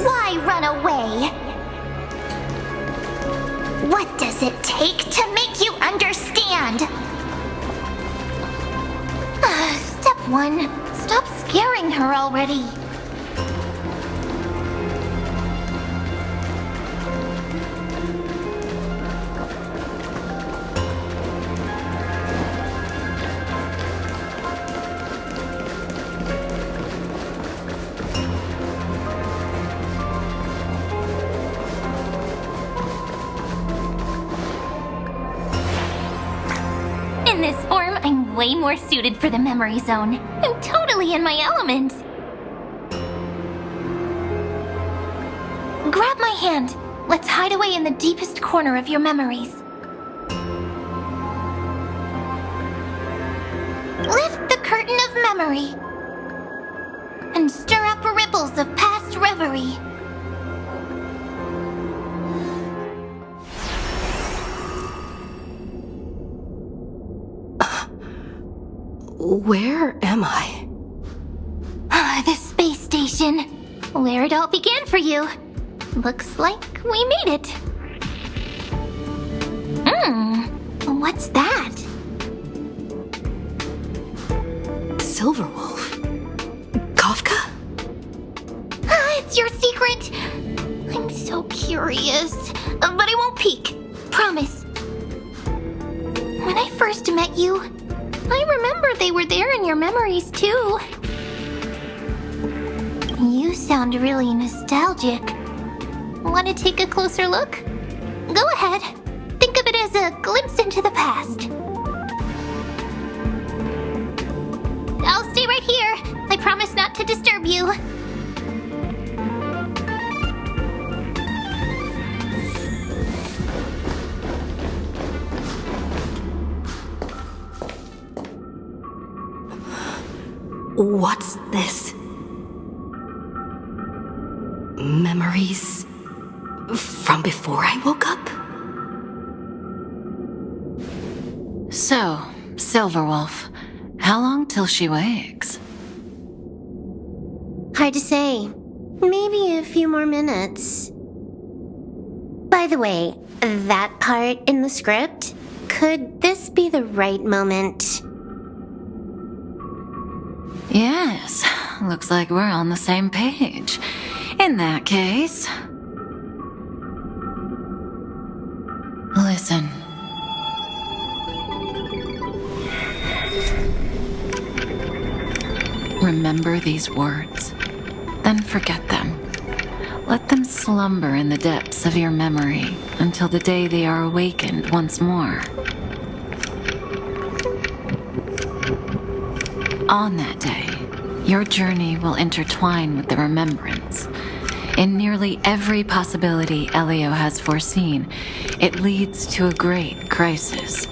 Why run away? What does it take to make you understand? Step 1. Stop scaring her already. In this form, I'm way more suited for the memory zone. I'm totally in my element. Grab my hand. Let's hide away in the deepest corner of your memories. Lift the curtain of memory and stir up ripples of past reverie. Where am I? The space station. Where it all began for you. Looks like we made it. What's that? Silverwolf? Kafka? It's your secret. I'm so curious. But I won't peek. Promise. When I first met you, I remember they were there in your memories too. You sound really nostalgic. Want to take a closer look? Go ahead. Think of it as a glimpse into the past. I'll stay right here. I promise not to disturb you. What's this? Memories from before I woke up? So, Silverwolf, how long till she wakes? Hard to say. Maybe a few more minutes. By the way, that part in the script, could this be the right moment? Yes, looks like we're on the same page. In that case, Listen. Remember these words, then forget them. Let them slumber in the depths of your memory until the day they are awakened once more. On that day, your journey will intertwine with the remembrance. In nearly every possibility Elio has foreseen, it leads to a great crisis.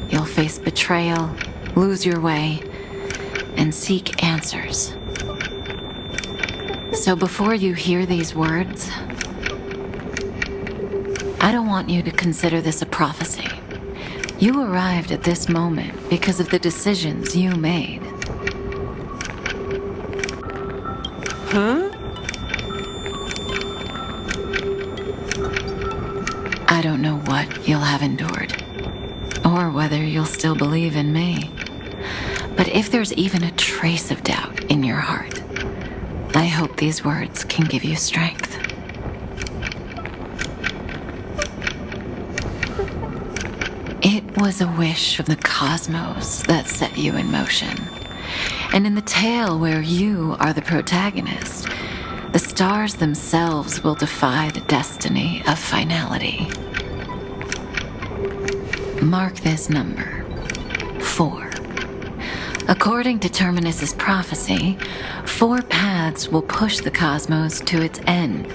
You'll face betrayal, lose your way, and seek answers. So before you hear these words, I don't want you to consider this a prophecy. You arrived at this moment because of the decisions you made. Huh? I don't know what you'll have endured, or whether you'll still believe in me. But if there's even a trace of doubt in your heart, I hope these words can give you strength. It was a wish of the cosmos that set you in motion. And in the tale where you are the protagonist, the stars themselves will defy the destiny of finality. Mark this number, 4. According to Terminus's prophecy, 4 paths will push the cosmos to its end,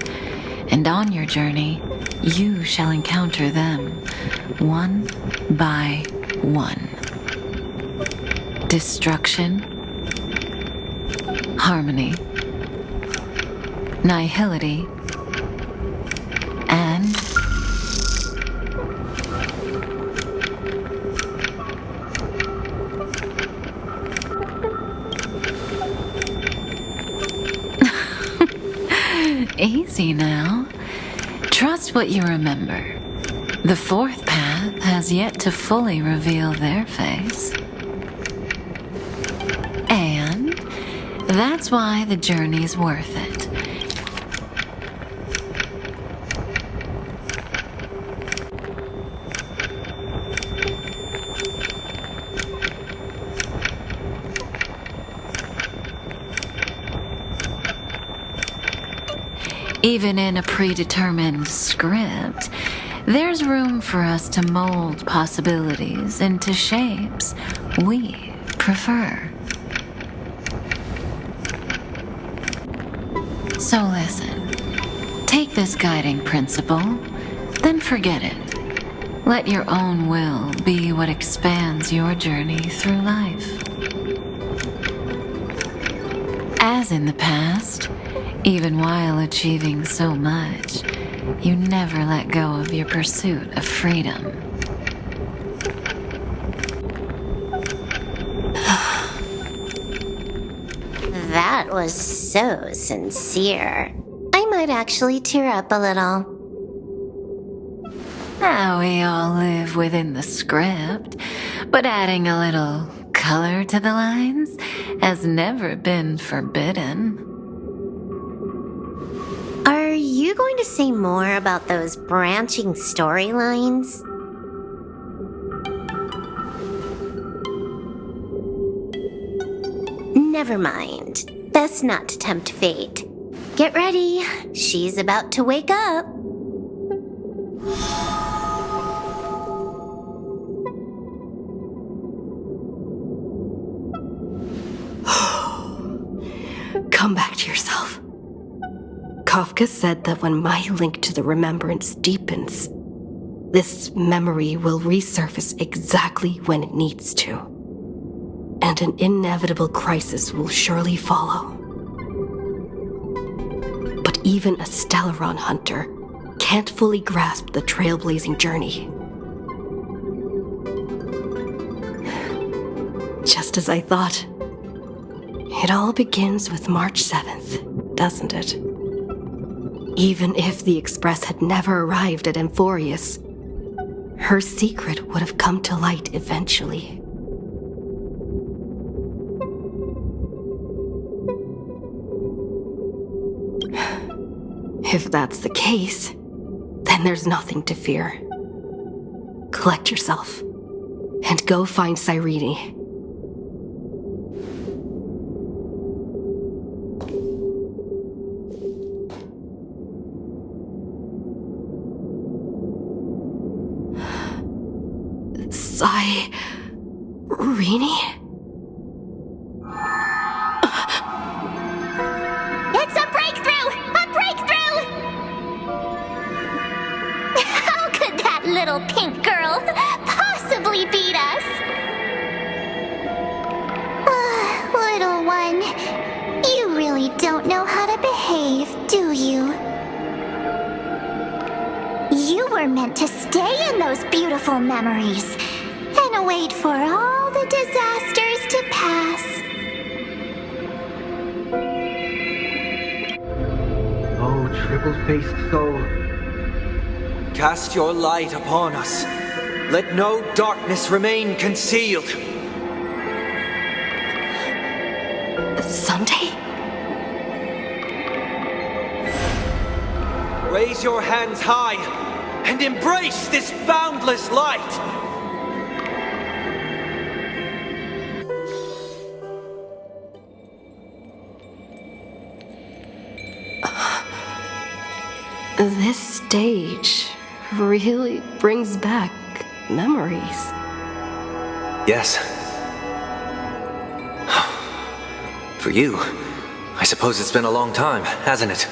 and on your journey, you shall encounter them, one by one. Destruction, harmony, nihility, and easy now. Trust what you remember. The 4th path has yet to fully reveal their face. And that's why the journey's worth it. Even in a predetermined script, there's room for us to mold possibilities into shapes we prefer. So listen, take this guiding principle, then forget it. Let your own will be what expands your journey through life. As in the past, even while achieving so much, you never let go of your pursuit of freedom. That was so sincere. I might actually tear up a little. Now we all live within the script, but adding a little color to the lines has never been forbidden. Are you going to say more about those branching storylines? Never mind. Best not to tempt fate. Get ready. She's about to wake up. Come back to yourself. Kafka said that when my link to the remembrance deepens, this memory will resurface exactly when it needs to. And an inevitable crisis will surely follow. But even a Stellaron hunter can't fully grasp the trailblazing journey. Just as I thought. It all begins with March 7th, doesn't it? Even if the Express had never arrived at amphoreus, her secret would have come to light eventually. If that's the case, then there's nothing to fear. Collect yourself. And go find Cyrene. Cyrene? It's a breakthrough! A breakthrough! How could that little pink girl possibly beat us? Little one, you really don't know how to behave, do you? You were meant to stay in those beautiful memories and wait for all the disasters to pass. Oh, triple-faced soul. Cast your light upon us. Let no darkness remain concealed. Someday? Raise your hands high and embrace this boundless light. This stage really brings back memories. Yes. For you, I suppose it's been a long time, hasn't it?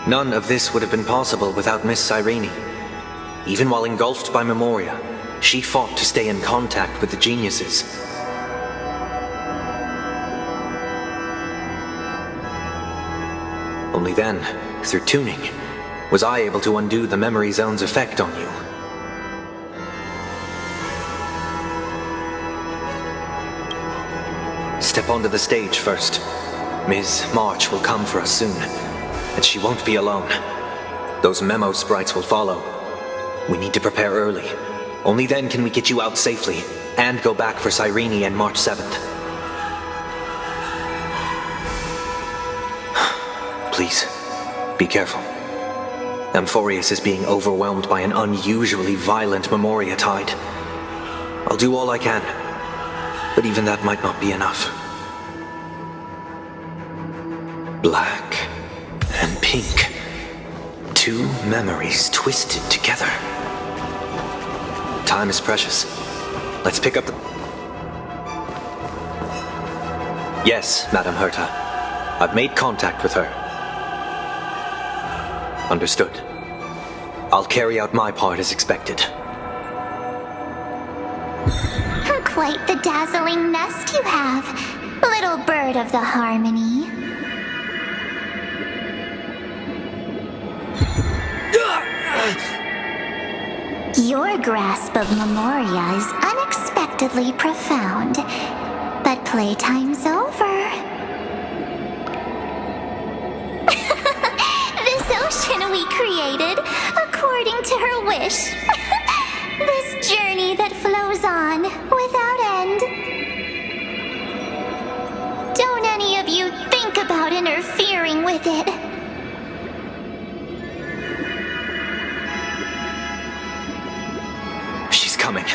None of this would have been possible without Miss Cyrene. Even while engulfed by Memoria, she fought to stay in contact with the geniuses. Only then, through tuning, was I able to undo the memory zone's effect on you. Step onto the stage first. Ms. March will come for us soon, and she won't be alone. Those memo sprites will follow. We need to prepare early. Only then can we get you out safely, and go back for Cyrene and March 7th. Please, be careful. Amphoreus is being overwhelmed by an unusually violent Memoria tide. I'll do all I can, but even that might not be enough. Black and pink. Two memories twisted together. Time is precious. Let's pick up the... Yes, Madame Herta. I've made contact with her. Understood. I'll carry out my part as expected. Quite the dazzling nest you have, little bird of the harmony. Your grasp of Memoria is unexpectedly profound, but playtime's over. This ocean we created, according to her wish. This journey that flows on without end. Don't any of you think about interfering with it. She's coming.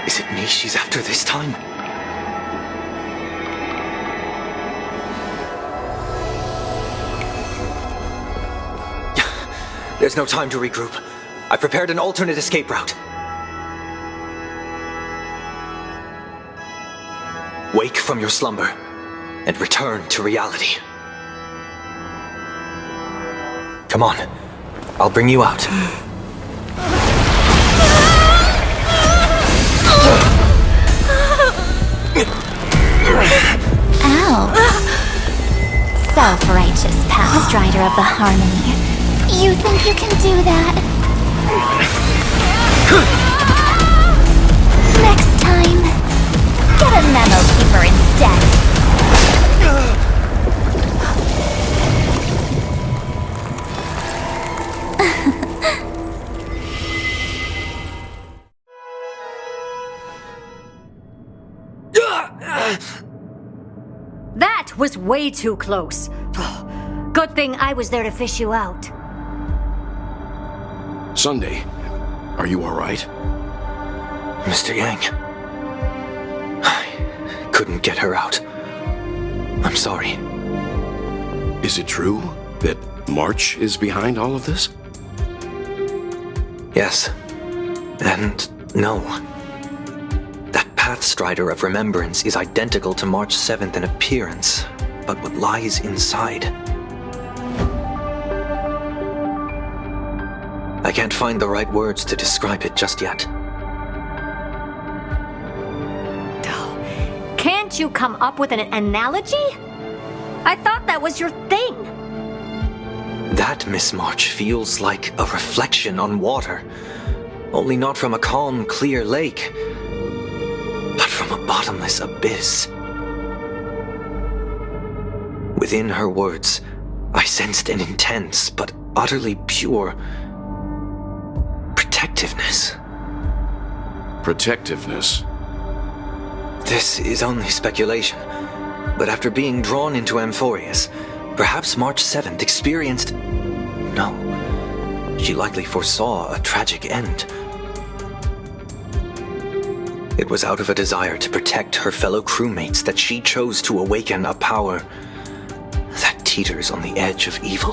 Is it me she's after this time? There's no time to regroup. I've prepared an alternate escape route. Wake from your slumber and return to reality. Come on, I'll bring you out. Ow. Self-righteous pathstrider of the harmony. You think you can do that? Next time, get a memo keeper instead. That was way too close. Good thing I was there to fish you out. Sunday, Are you alright? Mr. Yang. I couldn't get her out. I'm sorry. Is it true that March is behind all of this? Yes. And no. That Pathstrider of Remembrance is identical to March 7th in appearance, but what lies inside? I can't find the right words to describe it just yet. Can't you come up with an analogy? I thought that was your thing. That, Miss March, feels like a reflection on water. Only not from a calm, clear lake, but from a bottomless abyss. Within her words, I sensed an intense but utterly pure protectiveness. Protectiveness? This is only speculation, but after being drawn into amphoreus, perhaps March 7th experienced... No, she likely foresaw a tragic end. It was out of a desire to protect her fellow crewmates that she chose to awaken a power that teeters on the edge of evil.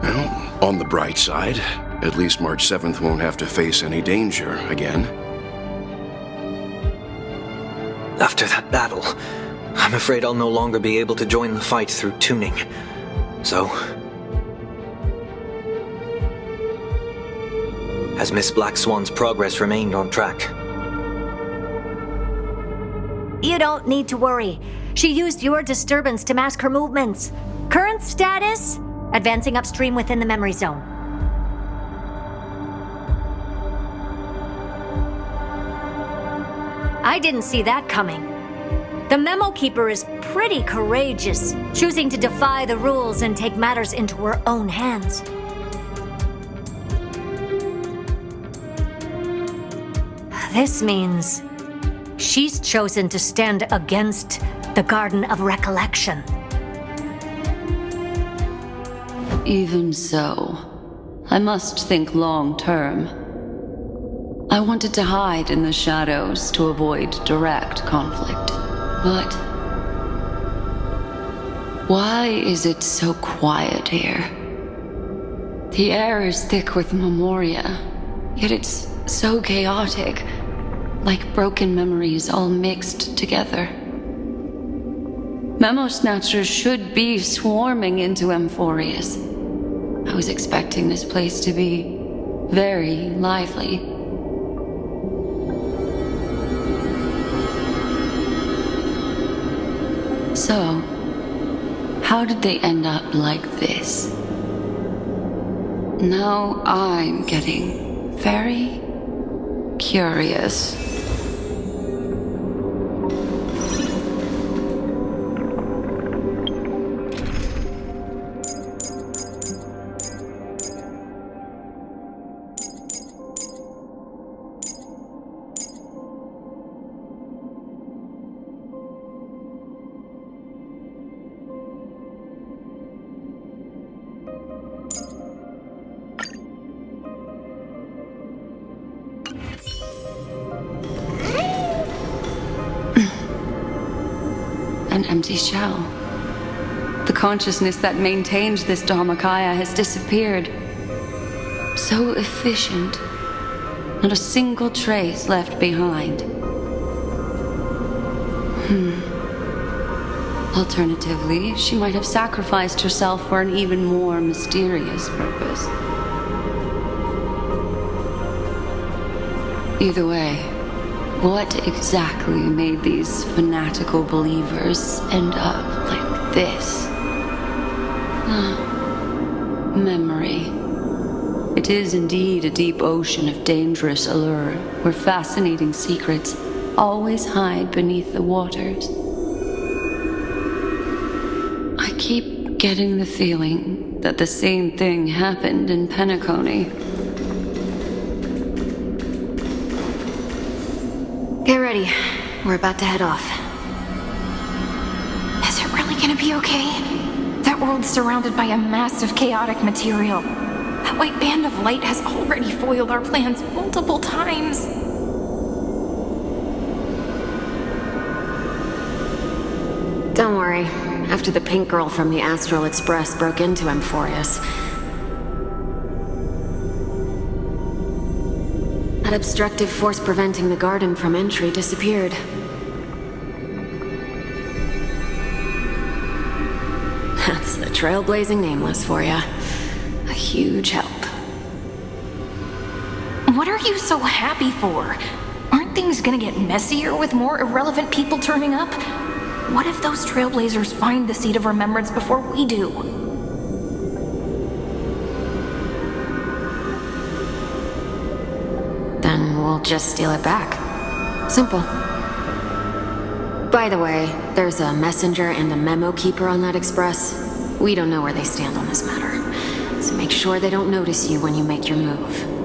Well, on the bright side, at least March 7th won't have to face any danger again. After that battle, I'm afraid I'll no longer be able to join the fight through tuning. So... has Miss Black Swan's progress remained on track? You don't need to worry. She used your disturbance to mask her movements. Current status? Advancing upstream within the memory zone. I didn't see that coming. The Memo Keeper is pretty courageous, choosing to defy the rules and take matters into her own hands. This means she's chosen to stand against the Garden of Recollection. Even so, I must think long term. I wanted to hide in the shadows to avoid direct conflict. But why is it so quiet here? The air is thick with memoria, yet it's so chaotic, like broken memories all mixed together. Memo Snatchers should be swarming into amphoreus. I was expecting this place to be very lively. So, how did they end up like this? Now I'm getting very curious. An empty shell. The consciousness that maintained this Dharmakaya has disappeared. So efficient. Not a single trace left behind. Alternatively, she might have sacrificed herself for an even more mysterious purpose. Either way, what exactly made these fanatical believers end up like this? Memory. It is indeed a deep ocean of dangerous allure, where fascinating secrets always hide beneath the waters. I keep getting the feeling that the same thing happened in Penacony. Get ready. We're about to head off. Is it really really gonna be okay? That world's surrounded by a massive chaotic material. That white band of light has already foiled our plans multiple times. Don't worry. After the pink girl from the Astral Express broke into Amphoreus, that obstructive force preventing the garden from entry disappeared. That's the trailblazing nameless for ya. A huge help. What are you so happy for? Aren't things gonna get messier with more irrelevant people turning up? What if those trailblazers find the Seed of Remembrance before we do? Then we'll just steal it back. Simple. By the way, there's a messenger and a memo keeper on that express. We don't know where they stand on this matter, so make sure they don't notice you when you make your move.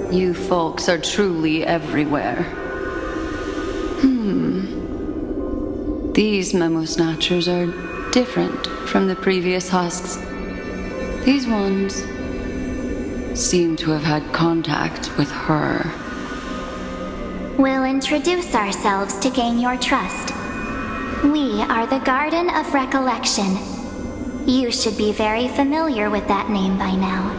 You folks are truly everywhere. These memo snatchers are different from the previous husks. These ones seem to have had contact with her. We'll introduce ourselves to gain your trust. We are the Garden of Recollection. You should be very familiar with that name by now.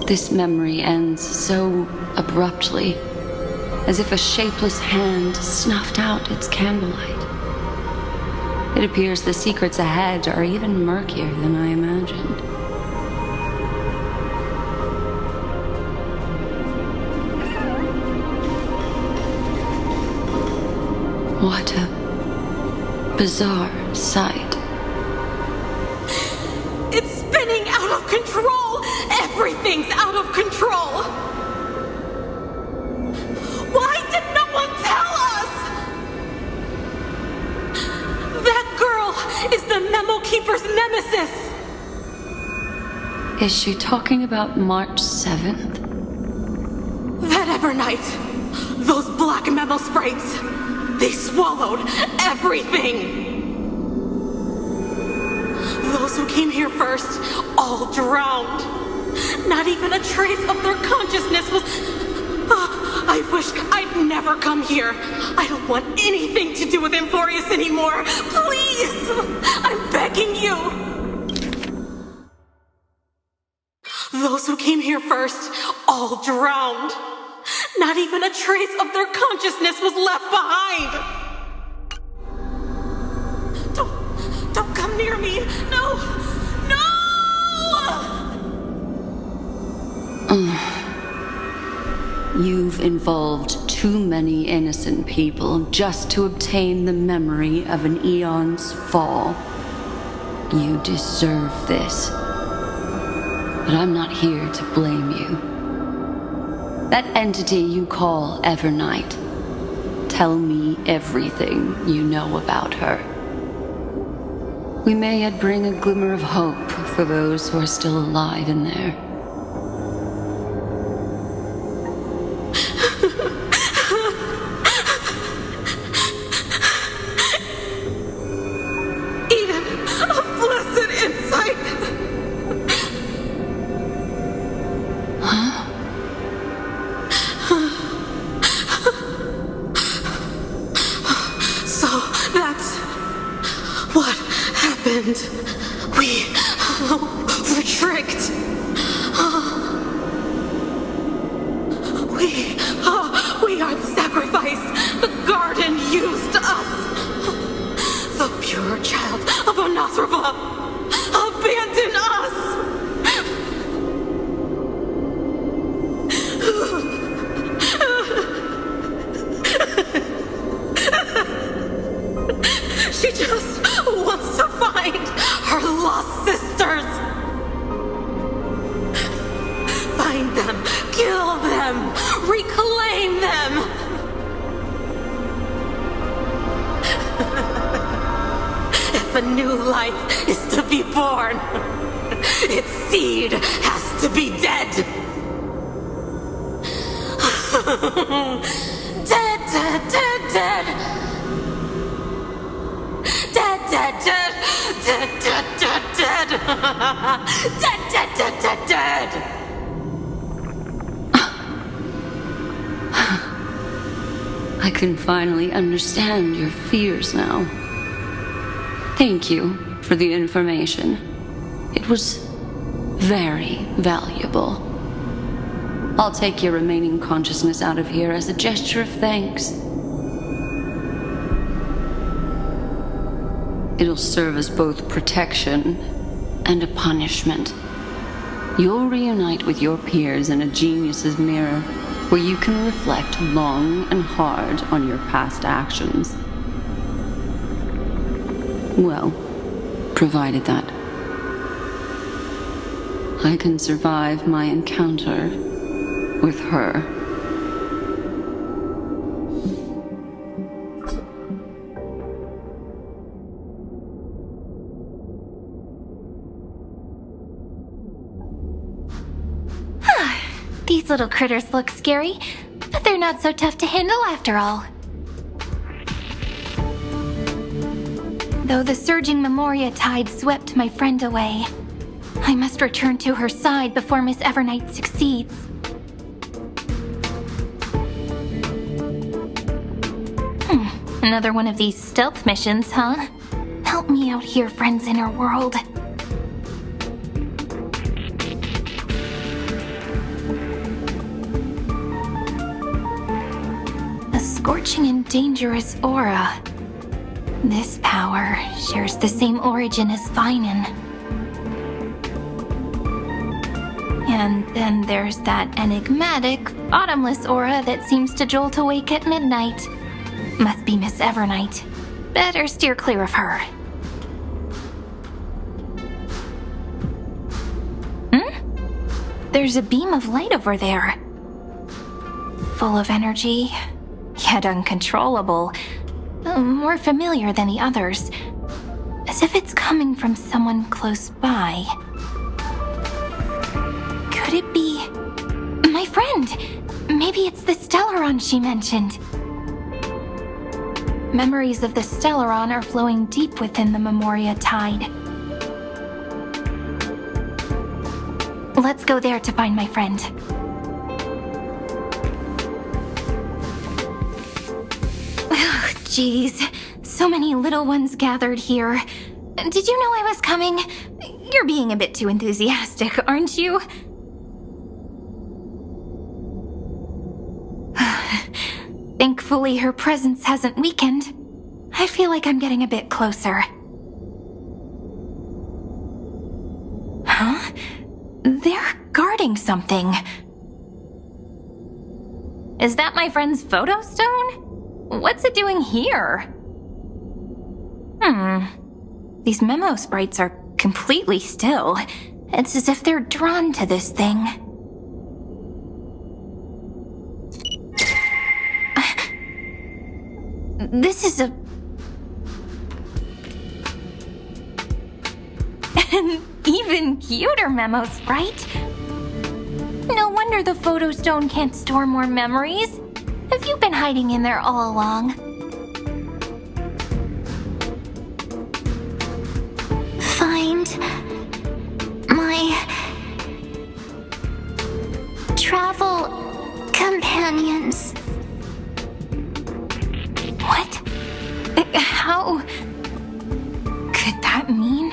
This memory ends so abruptly, as if a shapeless hand snuffed out its candlelight. It appears the secrets ahead are even murkier than I imagined. What a bizarre sight. It's spinning out of control! Everything's out of control! Why did no one tell us? That girl is the Memo Keeper's nemesis! Is she talking about March 7th? That Evernight, those black Memo sprites, they swallowed everything! Those who came here first all drowned. Not even a trace of their consciousness was... I wish I'd never come here. I don't want anything to do with Amphoreus anymore. Please! I'm begging you! Those who came here first all drowned. Not even a trace of their consciousness was left behind. Don't come near me. No! No! You've involved too many innocent people just to obtain the memory of an eon's fall. You deserve this. But I'm not here to blame you. That entity you call Evernight, tell me everything you know about her. We may yet bring a glimmer of hope for those who are still alive in there. We were tricked. We are the sacrifice. The garden used us. The pure child of Anathrava abandoned us. She just wants to find her lost sisters. Find them, kill them, reclaim them. If a new life is to be born, its seed has to be dead! Dead, dead, dead, dead! Dead, dead, dead! Dead, dead, dead, dead! Dead, dead, dead, dead, dead! I can finally understand your fears now. Thank you for the information. It was very valuable. I'll take your remaining consciousness out of here as a gesture of thanks. It'll serve as both protection and a punishment. You'll reunite with your peers in a genius's mirror, where you can reflect long and hard on your past actions. Well, provided that I can survive my encounter with her. These little critters look scary, but they're not so tough to handle after all. Though the surging Memoria tide swept my friend away, I must return to her side before Miss Evernight succeeds. Another one of these stealth missions, huh? Help me out here, friend's inner world. A scorching and dangerous aura. This power shares the same origin as Vinen. And then there's that enigmatic, bottomless aura that seems to jolt awake at midnight. Must be Miss Evernight. Better steer clear of her. There's a beam of light over there. Full of energy, yet uncontrollable. More familiar than the others. As if it's coming from someone close by. Could it be my friend? Maybe it's the Stellaron she mentioned. Memories of the Stellaron are flowing deep within the Memoria tide. Let's go there to find my friend. Jeez, so many little ones gathered here. Did you know I was coming? You're being a bit too enthusiastic, aren't you? Thankfully, her presence hasn't weakened. I feel like I'm getting a bit closer. Huh? They're guarding something. Is that my friend's photo stone? What's it doing here? These memo sprites are completely still. It's as if they're drawn to this thing. This is an even cuter memo sprite. No wonder the photo stone can't store more memories. Have you been hiding in there all along? Find my travel companions. What? How could that mean?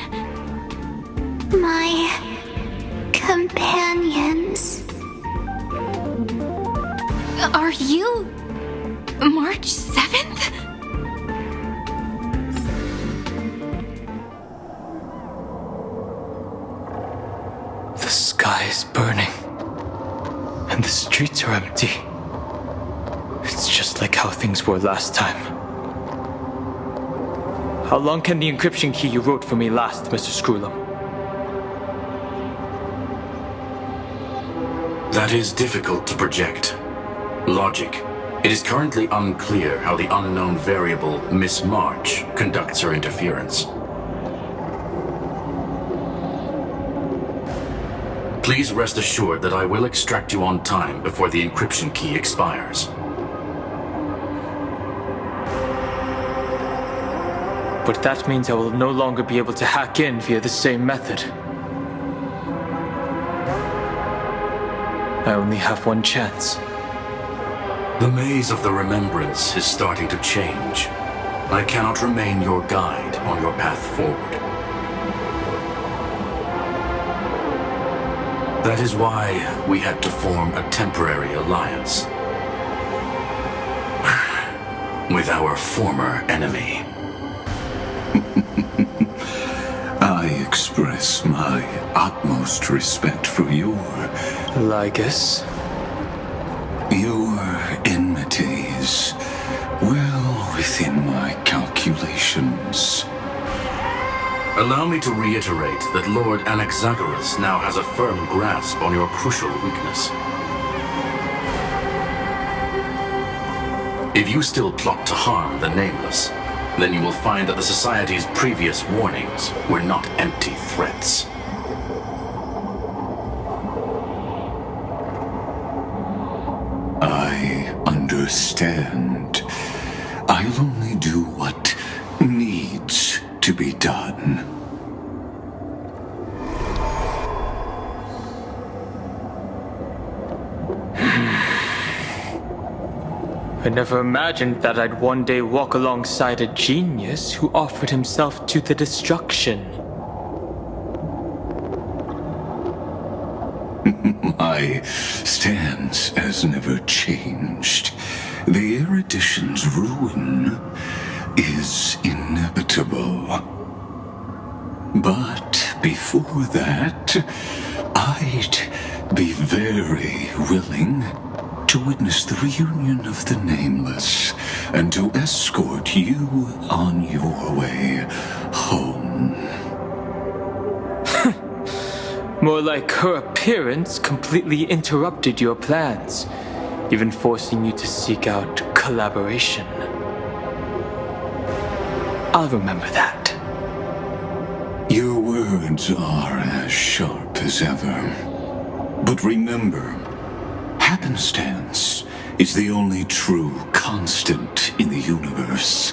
My companions. Are you March 7th? The sky is burning, and the streets are empty. It's just like how things were last time. How long can the encryption key you wrote for me last, Mr. Screwlam? That is difficult to project. Logic. It is currently unclear how the unknown variable, Miss March, conducts her interference. Please rest assured that I will extract you on time before the encryption key expires. But that means I will no longer be able to hack in via the same method. I only have one chance. The maze of the Remembrance is starting to change. I cannot remain your guide on your path forward. That is why we had to form a temporary alliance with our former enemy. I express my utmost respect for your... Lygus? Your enmity is well within my calculations. Allow me to reiterate that Lord Anaxagoras now has a firm grasp on your crucial weakness. If you still plot to harm the Nameless, then you will find that the Society's previous warnings were not empty threats. I understand. I'll only do what needs to be done. I never imagined that I'd one day walk alongside a genius who offered himself to the destruction. My stance has never changed. The erudition's ruin is inevitable. But before that, I'd be very willing to witness the reunion of the Nameless and to escort you on your way home. More like her appearance completely interrupted your plans, even forcing you to seek out collaboration. I'll remember that. Your words are as sharp as ever. But remember, happenstance is the only true constant in the universe.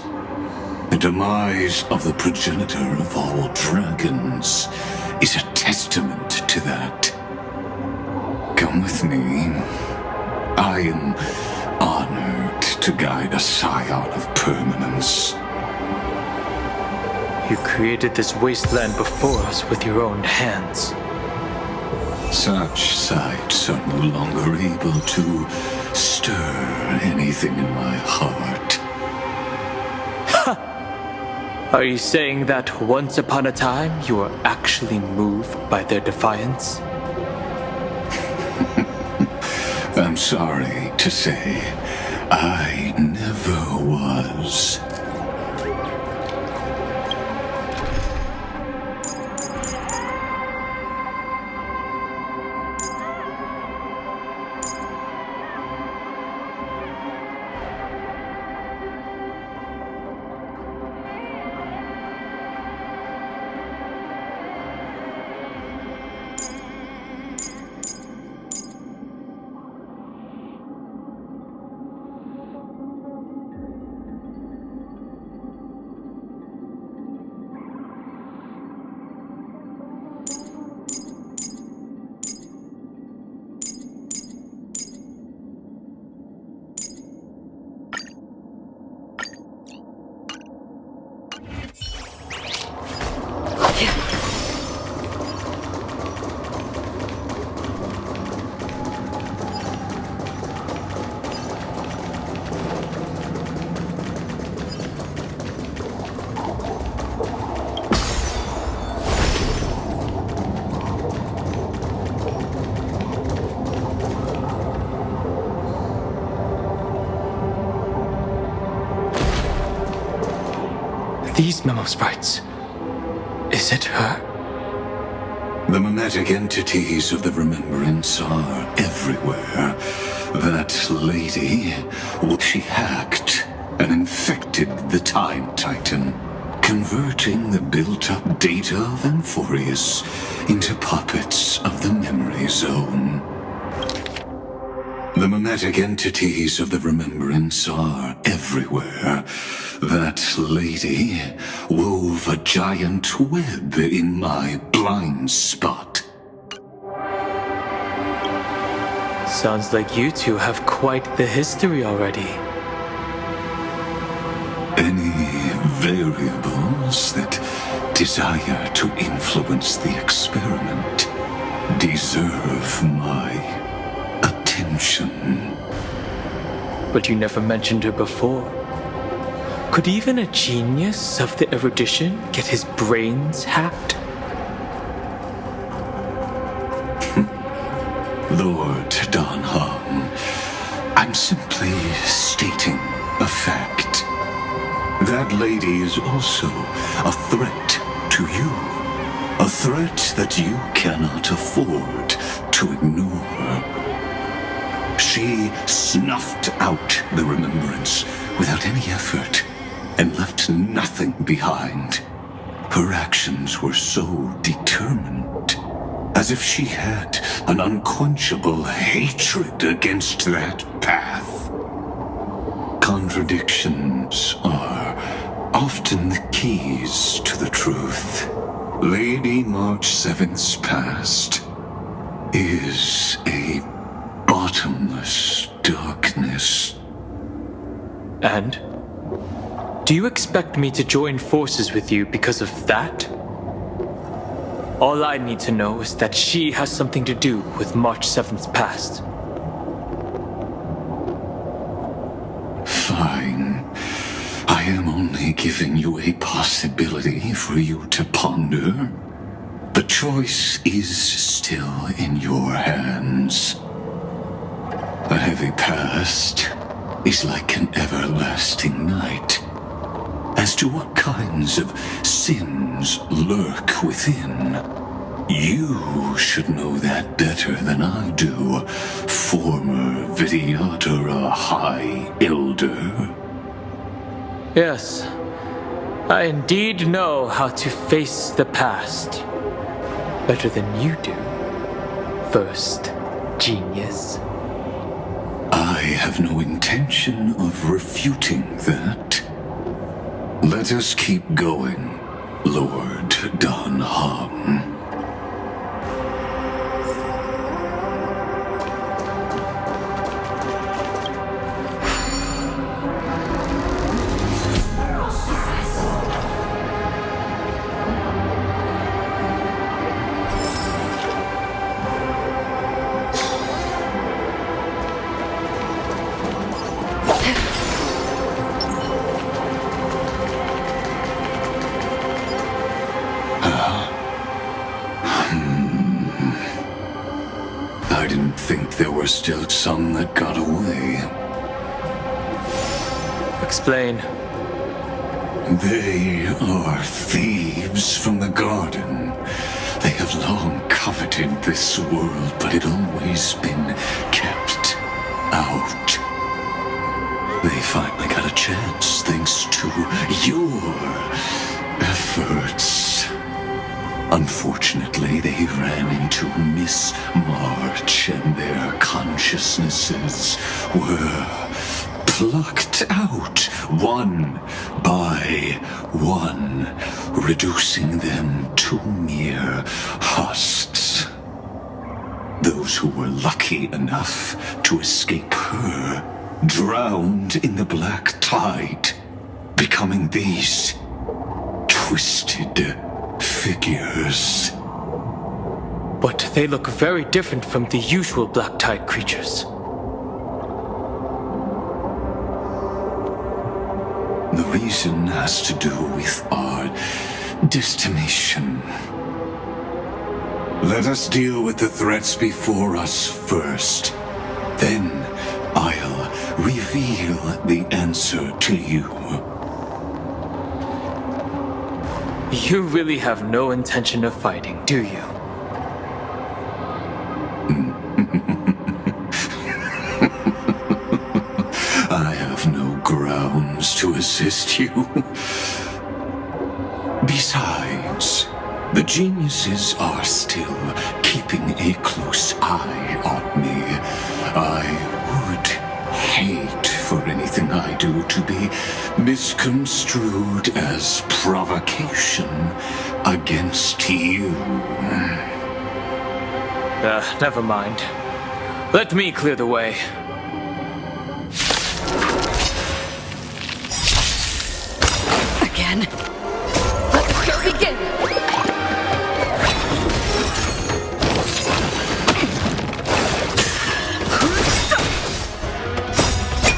The demise of the progenitor of all dragons is a testament to that. Come with me. I am honored to guide a scion of permanence. You created this wasteland before us with your own hands. Such sights are no longer able to stir anything in my heart. Are you saying that once upon a time you were actually moved by their defiance? I'm sorry to say, I never was. These memo sprites. Is it her? The mimetic entities of the Remembrance are everywhere. That lady, she hacked and infected the Time Titan, converting the built-up data of Amphoreus into puppets of the memory zone. The mimetic entities of the remembrance are everywhere. That lady wove a giant web in my blind spot. Sounds like you two have quite the history already. Any variables that desire to influence the experiment deserve my attention. But you never mentioned her before. Could even a genius of the erudition get his brains hacked? Lord Don Hum, I'm simply stating a fact. That lady is also a threat to you. A threat that you cannot afford to ignore. She snuffed out the remembrance without any effort and left nothing behind. Her actions were so determined, as if she had an unquenchable hatred against that path. Contradictions are often the keys to the truth. Lady March 7th's past is a bottomless darkness. And? Do you expect me to join forces with you because of that? All I need to know is that she has something to do with March 7th's past. Fine. I am only giving you a possibility for you to ponder. The choice is still in your hands. A heavy past is like an everlasting night. As to what kinds of sins lurk within, you should know that better than I do, former Vidyadhara High Elder. Yes, I indeed know how to face the past better than you do, first genius. I have no intention of refuting that. Let us keep going, Lord Don Hum. I didn't think there were still some that got away. Explain. They are thieves from the garden. They have long coveted this world, but it always been kept out. They finally got a chance thanks to your efforts. Unfortunately, they ran into Miss March and their consciousnesses were plucked out one by one, reducing them to mere husks. Those who were lucky enough to escape her drowned in the black tide, becoming these twisted figures. But they look very different from the usual black tide creatures. The reason has to do with our destination. Let us deal with the threats before us first. Then I'll reveal the answer to you. You really have no intention of fighting, do you? I have no grounds to assist you. Besides, the geniuses are still keeping a close eye on me. I would hate for anything I do to be misconstrued as provocation against you. Never mind. Let me clear the way. Again? Let the show begin!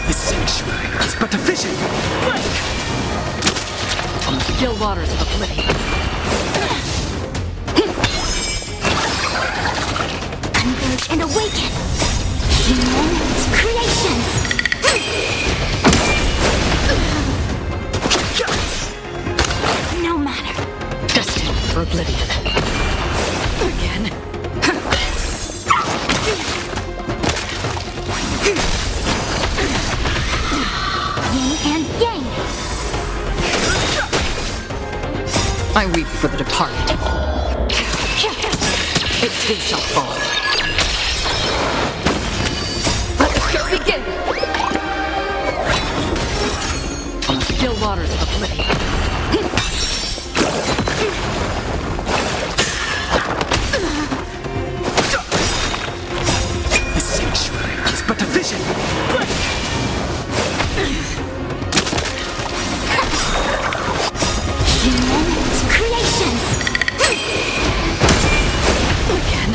The sanctuary is but a vision! On the still waters of oblivion. Converge and awaken! Humans, creations! No matter. Destined for oblivion. Again? Yin and yang! I weep for the departed. It too shall fall. Let the show begin! On the still waters of oblivion. The sanctuary is but a vision! Humans, creations! Again?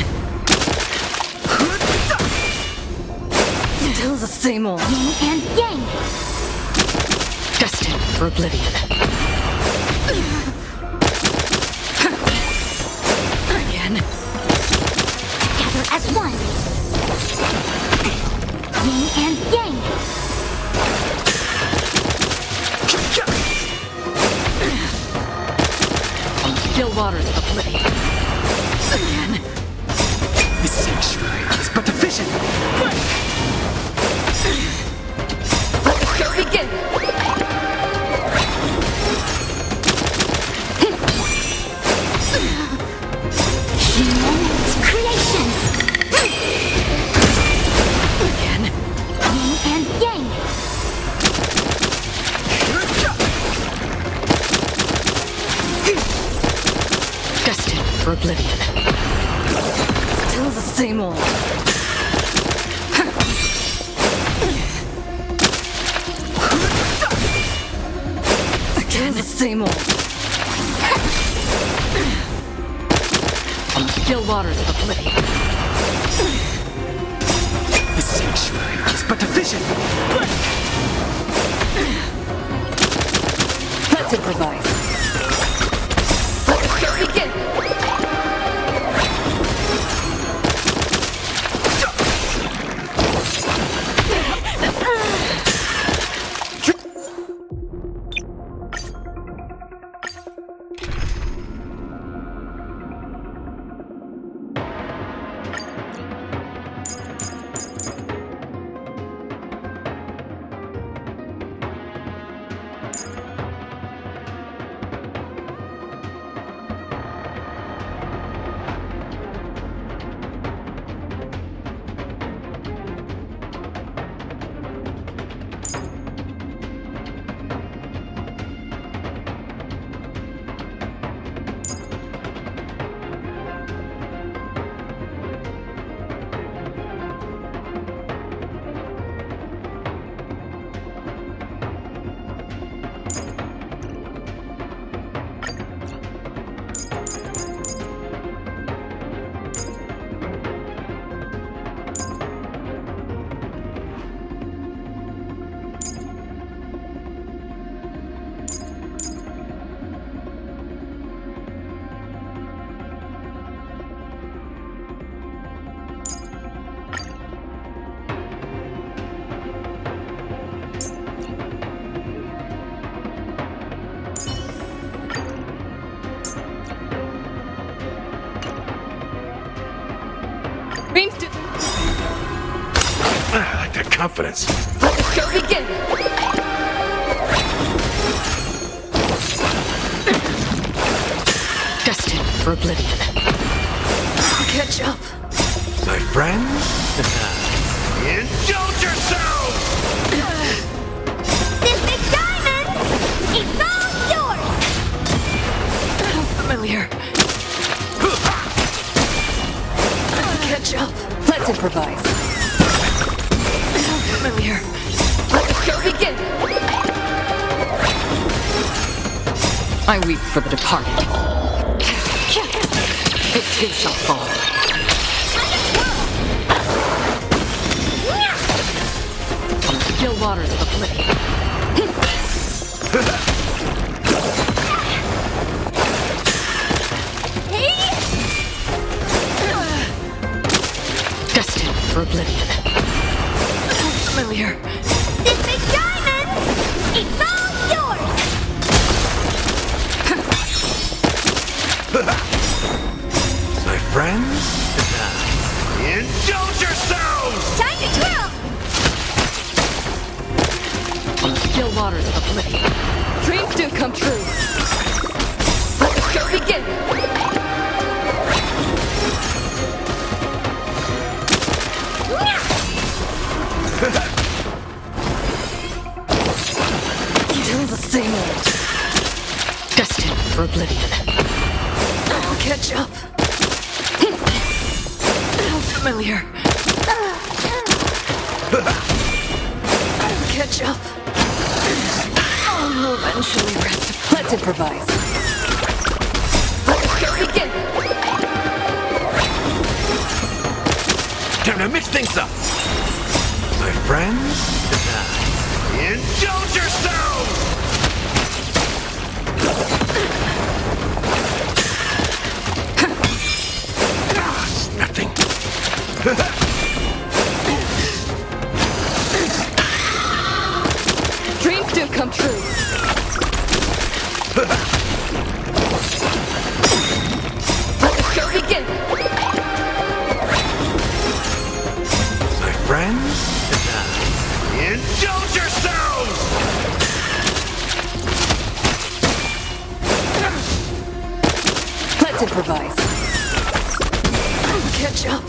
Still the same old. Yin and yang! Destined for oblivion. Again? Together as one! Yin and yang! On the still waters of oblivion. Again? The sanctuary is but a vision! Let the show begin! Humans, creations! Again? Yin and yang! Destined for oblivion. Still the same old. Again, the same old. On the still waters of oblivion. The sanctuary is but a vision! Let's improvise. Let the show begin! I like that confidence. Let the show begin! Destined for oblivion. Catch up. My friends? Indulge yourselves! This big diamond, it's all yours! Familiar. Catch up. Let's improvise. Familiar. Let the show begin. I weep for the departed. It too shall fall. On the still waters of oblivion. Destined for oblivion. Familiar. This big diamond, it's all yours! My friends? Indulge yourselves! Time to twirl! On the still waters of oblivion. Dreams do come true. Let the show begin. Still the same old. Destined for oblivion. Catch up. Familiar. Catch up. I'll eventually rest. Let's improvise. Let the show begin. Time to mix things up! My friends? Indulge yourselves! Nothing. Dreams do come true. Let the show begin. My friends? Indulge yourselves! Let's improvise. Catch up.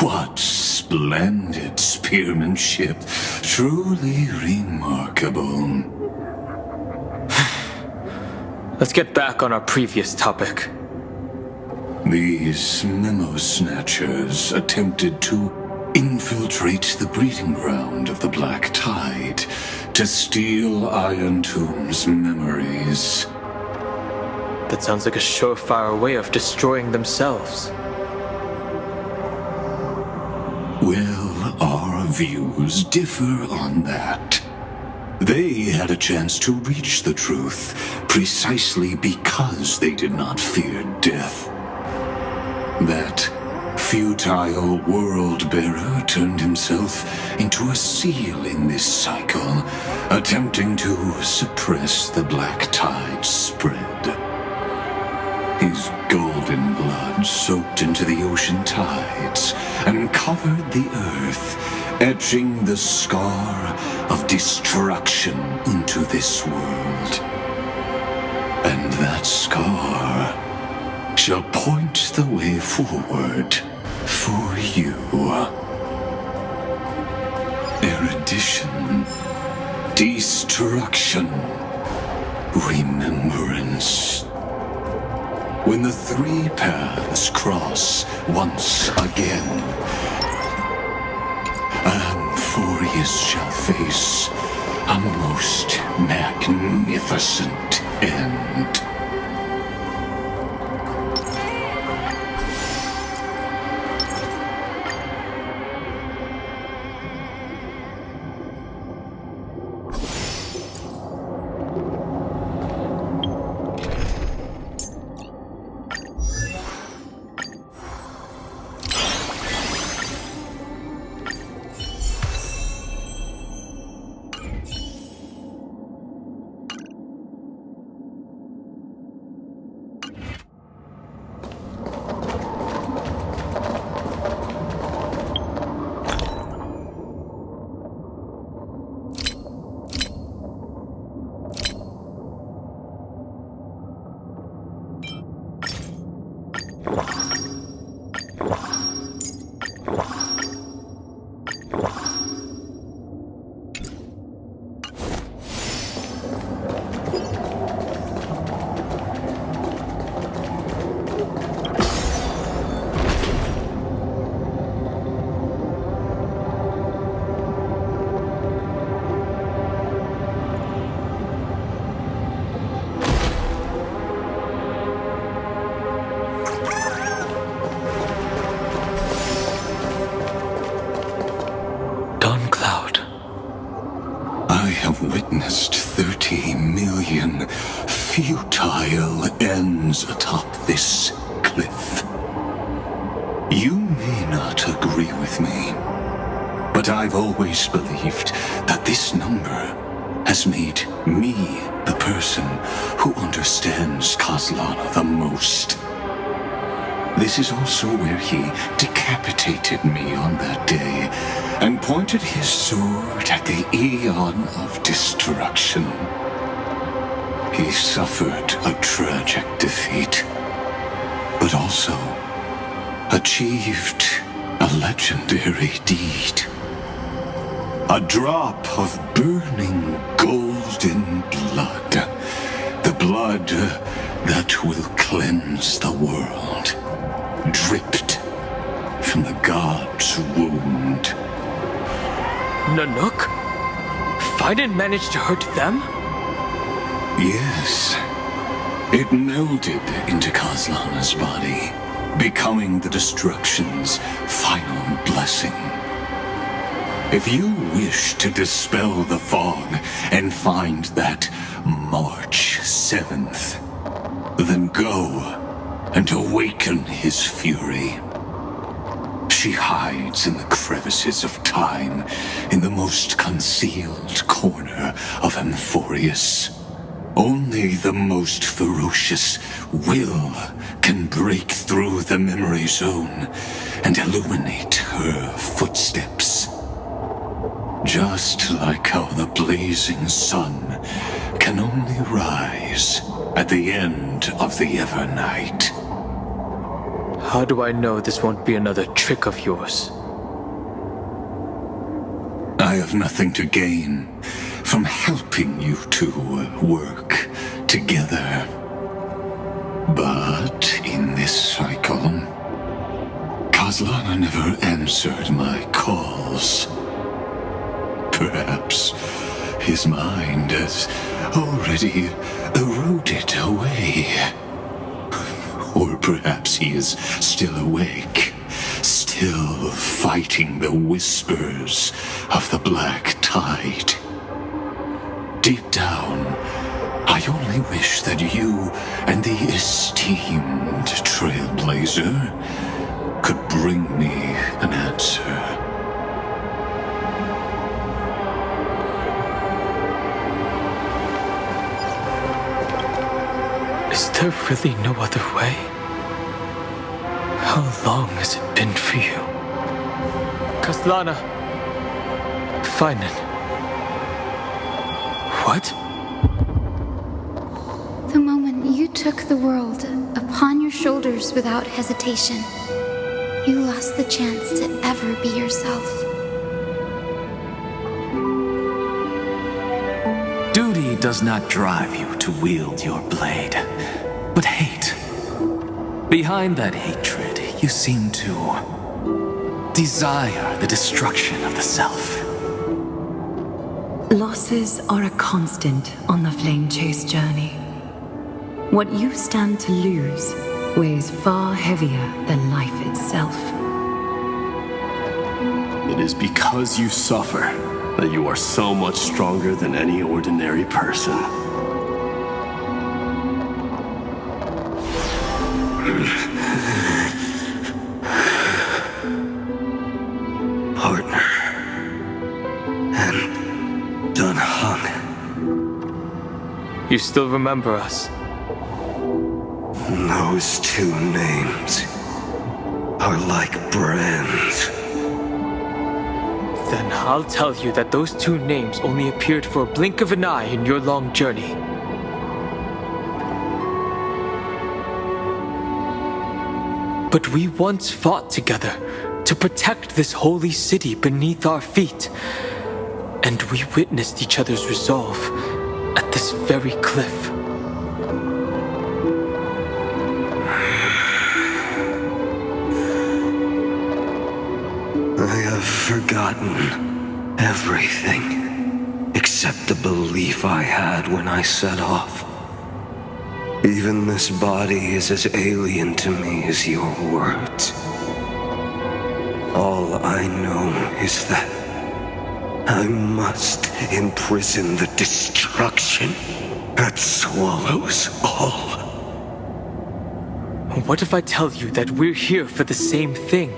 What splendid spearmanship. Truly remarkable. Let's get back on our previous topic. These memo snatchers attempted to infiltrate the breeding ground of the Black Tide to steal Iron Tomb's memories. That sounds like a surefire way of destroying themselves. Well, our views differ on that. They had a chance to reach the truth precisely because they did not fear death. That futile world-bearer turned himself into a seal in this cycle, attempting to suppress the Black Tide's spread. His golden blood soaked into the ocean tides and covered the earth, etching the scar of destruction into this world. And that scar shall point the way forward for you. Erudition, destruction, remembrance. When the three paths cross once again, amphoreus shall face a most magnificent end. have witnessed 30 million futile ends atop this cliff. You may not agree with me, but I've always believed that this number has made me the person who understands Kaslana the most. This is also where he decapitated me on that day and pointed his sword at the Aeon of Destruction. He suffered a tragic defeat, but also achieved a legendary deed. A drop of burning golden blood. The blood that will cleanse the world. Dripped from the god's wound. Nanook? Fiden managed to hurt them? Yes. It melded into Kaslana's body, becoming the Destruction's final blessing. If you wish to dispel the fog and find that March 7th, then go and awaken his fury. She hides in the crevices of time, in the most concealed corner of Amphoreus. Only the most ferocious will can break through the memory zone and illuminate her footsteps. Just like how the blazing sun can only rise at the end of the Evernight. How do I know this won't be another trick of yours? I have nothing to gain from helping you two work together. But in this cycle, Kaslana never answered my calls. Perhaps his mind has already eroded away. Or perhaps he is still awake, still fighting the whispers of the black tide. Deep down, I only wish that you and the esteemed trailblazer could bring me an answer. Is there really no other way? How long has it been for you? Kaslana! Finen. What? The moment you took the world upon your shoulders without hesitation, you lost the chance to ever be yourself. Duty does not drive you to wield your blade, but hate. Behind that hatred, you seem to desire the destruction of the self. Losses are a constant on the Flame Chase journey. What you stand to lose weighs far heavier than life itself. It is because you suffer that you are so much stronger than any ordinary person. Partner. And Dun Hung. You still remember us? Those two names are like brands. Then I'll tell you that those two names only appeared for a blink of an eye in your long journey. But we once fought together to protect this holy city beneath our feet. And we witnessed each other's resolve at this very cliff. I have forgotten everything except the belief I had when I set off. Even this body is as alien to me as your words. All I know is that I must imprison the destruction that swallows all. What if I tell you that we're here for the same thing?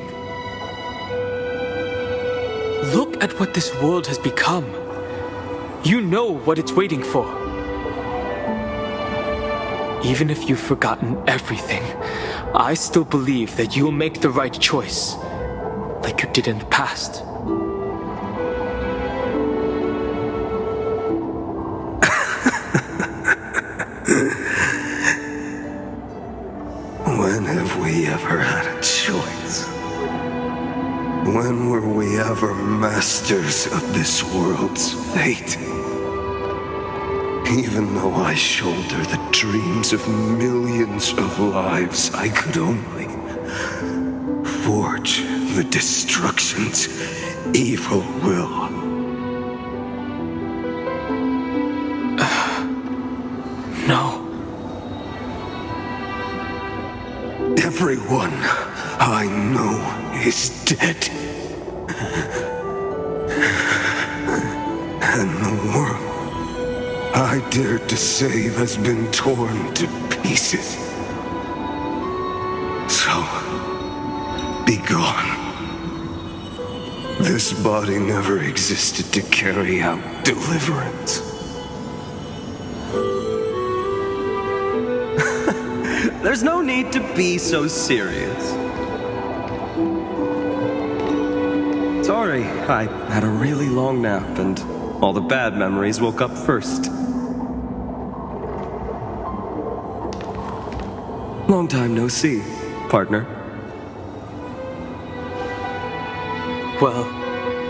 Look at what this world has become. You know what it's waiting for. Even if you've forgotten everything, I still believe that you'll make the right choice, like you did in the past. When have we ever had a choice? When were we ever masters of this world's fate? Even though I shoulder the dreams of millions of lives, I could only forge the destruction's evil will. No. Everyone I know is dead. And the world I dared to save has been torn to pieces. So, be gone. This body never existed to carry out deliverance. There's no need to be so serious. Sorry, I had a really long nap and all the bad memories woke up first. Long time no see, partner. Well,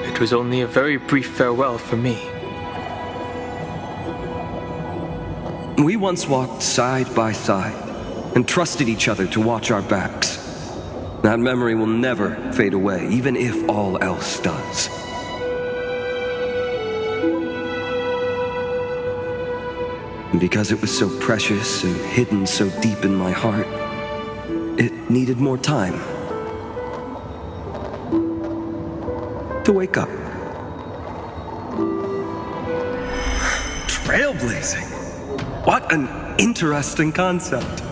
it was only a very brief farewell for me. We once walked side by side and trusted each other to watch our backs. That memory will never fade away, even if all else does. And because it was so precious and hidden so deep in my heart, it needed more time to wake up. Trailblazing? What an interesting concept.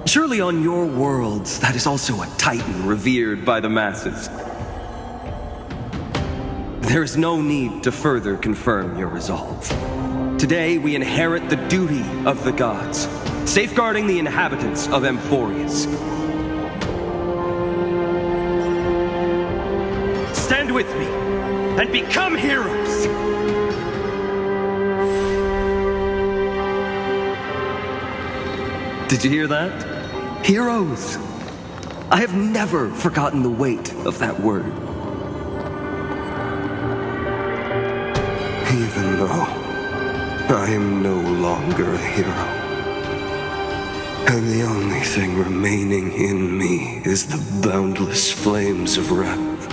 Surely on your worlds, that is also a titan revered by the masses. There is no need to further confirm your resolve. Today, we inherit the duty of the gods, safeguarding the inhabitants of Amphoreus. Stand with me, and become heroes! Did you hear that? Heroes! I have never forgotten the weight of that word. Even though I am no longer a hero, and the only thing remaining in me is the boundless flames of wrath.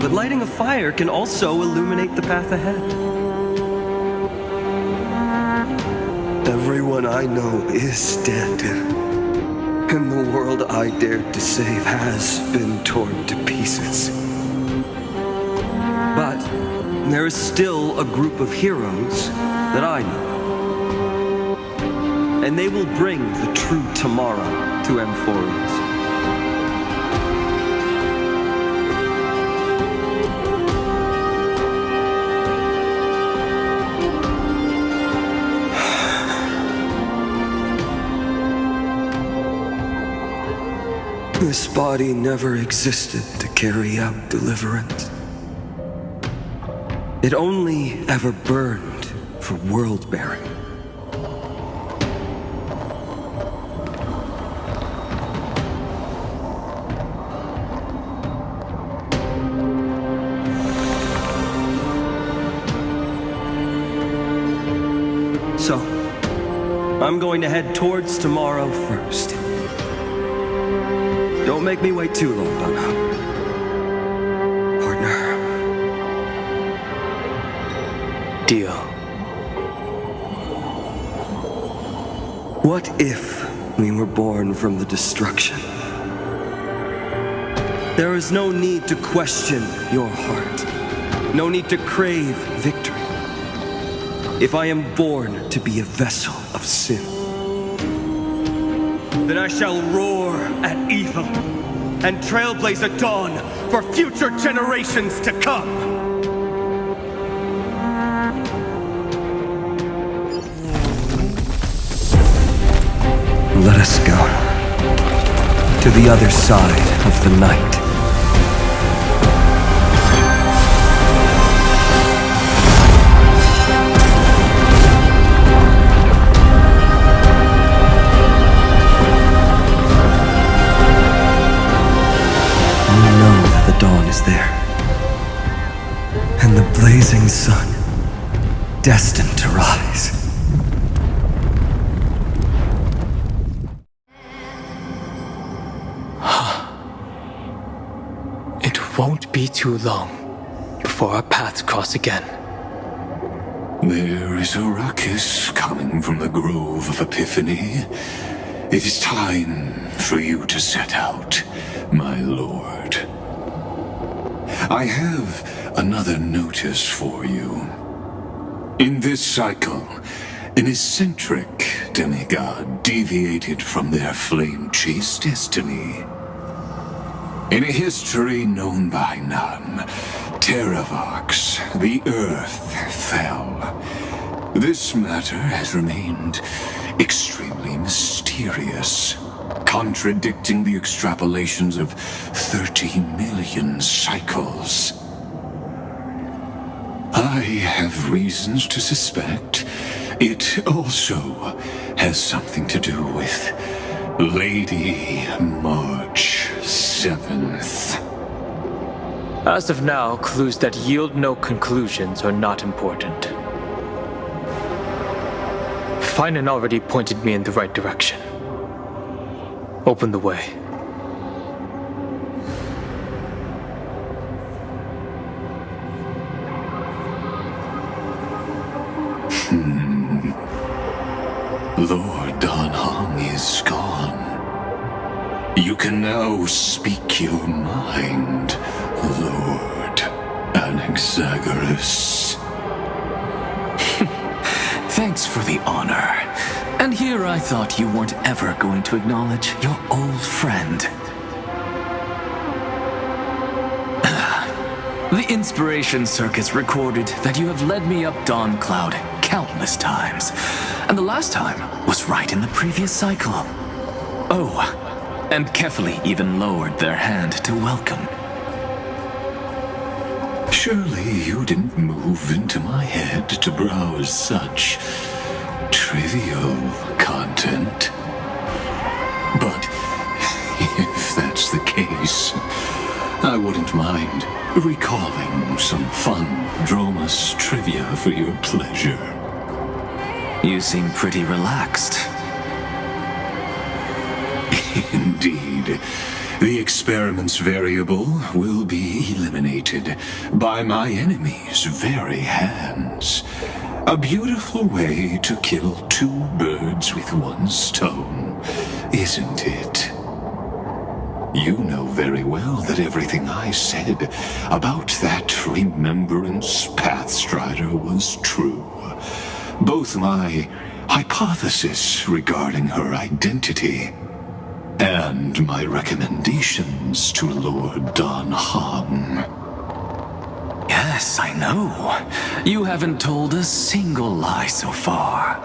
But lighting a fire can also illuminate the path ahead. Everyone I know is dead, and the world I dared to save has been torn to pieces. But there is still a group of heroes that I know. And they will bring the true tomorrow to Amphoreus. This body never existed to carry out deliverance. It only ever burned for world-bearing. So, I'm going to head towards tomorrow first. Don't make me wait too long, Donna. Partner. Deal. What if we were born from the destruction? There is no need to question your heart. No need to crave victory. If I am born to be a vessel of sin, then I shall roar at evil and trailblaze a dawn for future generations to come. Let us go to the other side of the night. The dawn is there, and the blazing sun, destined to rise. It won't be too long before our paths cross again. There is a ruckus coming from the Grove of Epiphany. It is time for you to set out, my lord. I have another notice for you. In this cycle, an eccentric demigod deviated from their flame-chase destiny. In a history known by none, Terravox, the Earth, fell. This matter has remained extremely mysterious, contradicting the extrapolations of 30 million cycles. I have reasons to suspect it also has something to do with Lady March 7th. As of now, clues that yield no conclusions are not important. Finan already pointed me in the right direction. Open the way. Lord Danhong is gone. You can now speak your mind, Lord Anaxagoras. Thanks for the honor. And here I thought you weren't ever going to acknowledge your old friend. The Inspiration Circus recorded that you have led me up Dawn Cloud countless times. And the last time was right in the previous cycle. Oh, and Kefali even lowered their hand to welcome. Surely you didn't move into my head to browse such trivial content. But if that's the case, I wouldn't mind recalling some fun Dromus trivia for your pleasure. You seem pretty relaxed. Indeed. The experiment's variable will be eliminated by my enemy's very hands. A beautiful way to kill two birds with one stone, isn't it? You know very well that everything I said about that Remembrance Pathstrider was true. Both my hypothesis regarding her identity and my recommendations to Lord Danhong. Yes, I know. You haven't told a single lie so far.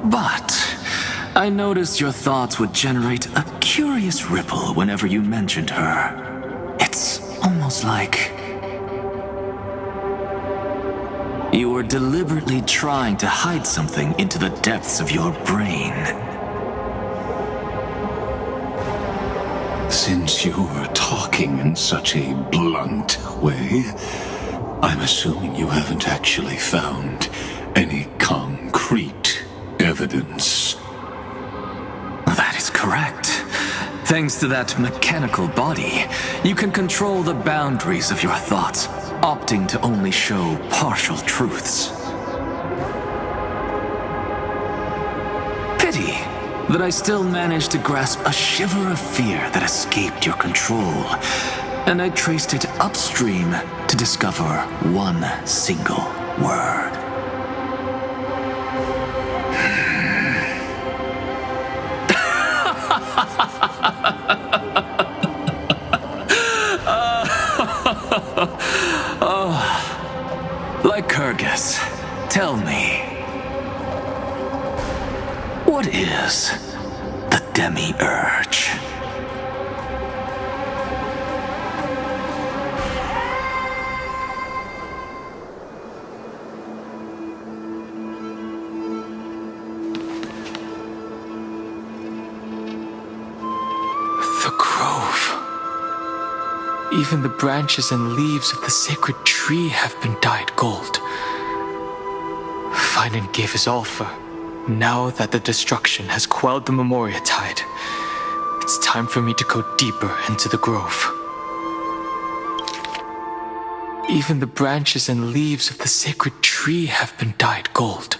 But I noticed your thoughts would generate a curious ripple whenever you mentioned her. It's almost like you were deliberately trying to hide something into the depths of your brain. Since you're talking in such a blunt way, I'm assuming you haven't actually found any concrete evidence. That is correct. Thanks to that mechanical body, you can control the boundaries of your thoughts, opting to only show partial truths. Pity that I still managed to grasp a shiver of fear that escaped your control, and I traced it upstream to discover one single word. Lycurgus, tell me, what is the Demi-Urge? The grove. Even the branches and leaves of the sacred tree have been dyed gold. Finan gave his all for. Now that the destruction has quelled the Memoria tide, it's time for me to go deeper into the grove. Even the branches and leaves of the sacred tree have been dyed gold.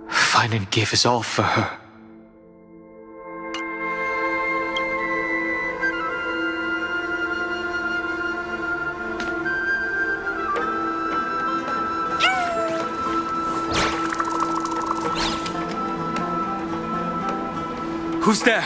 Finan gave his all for her. Who's there?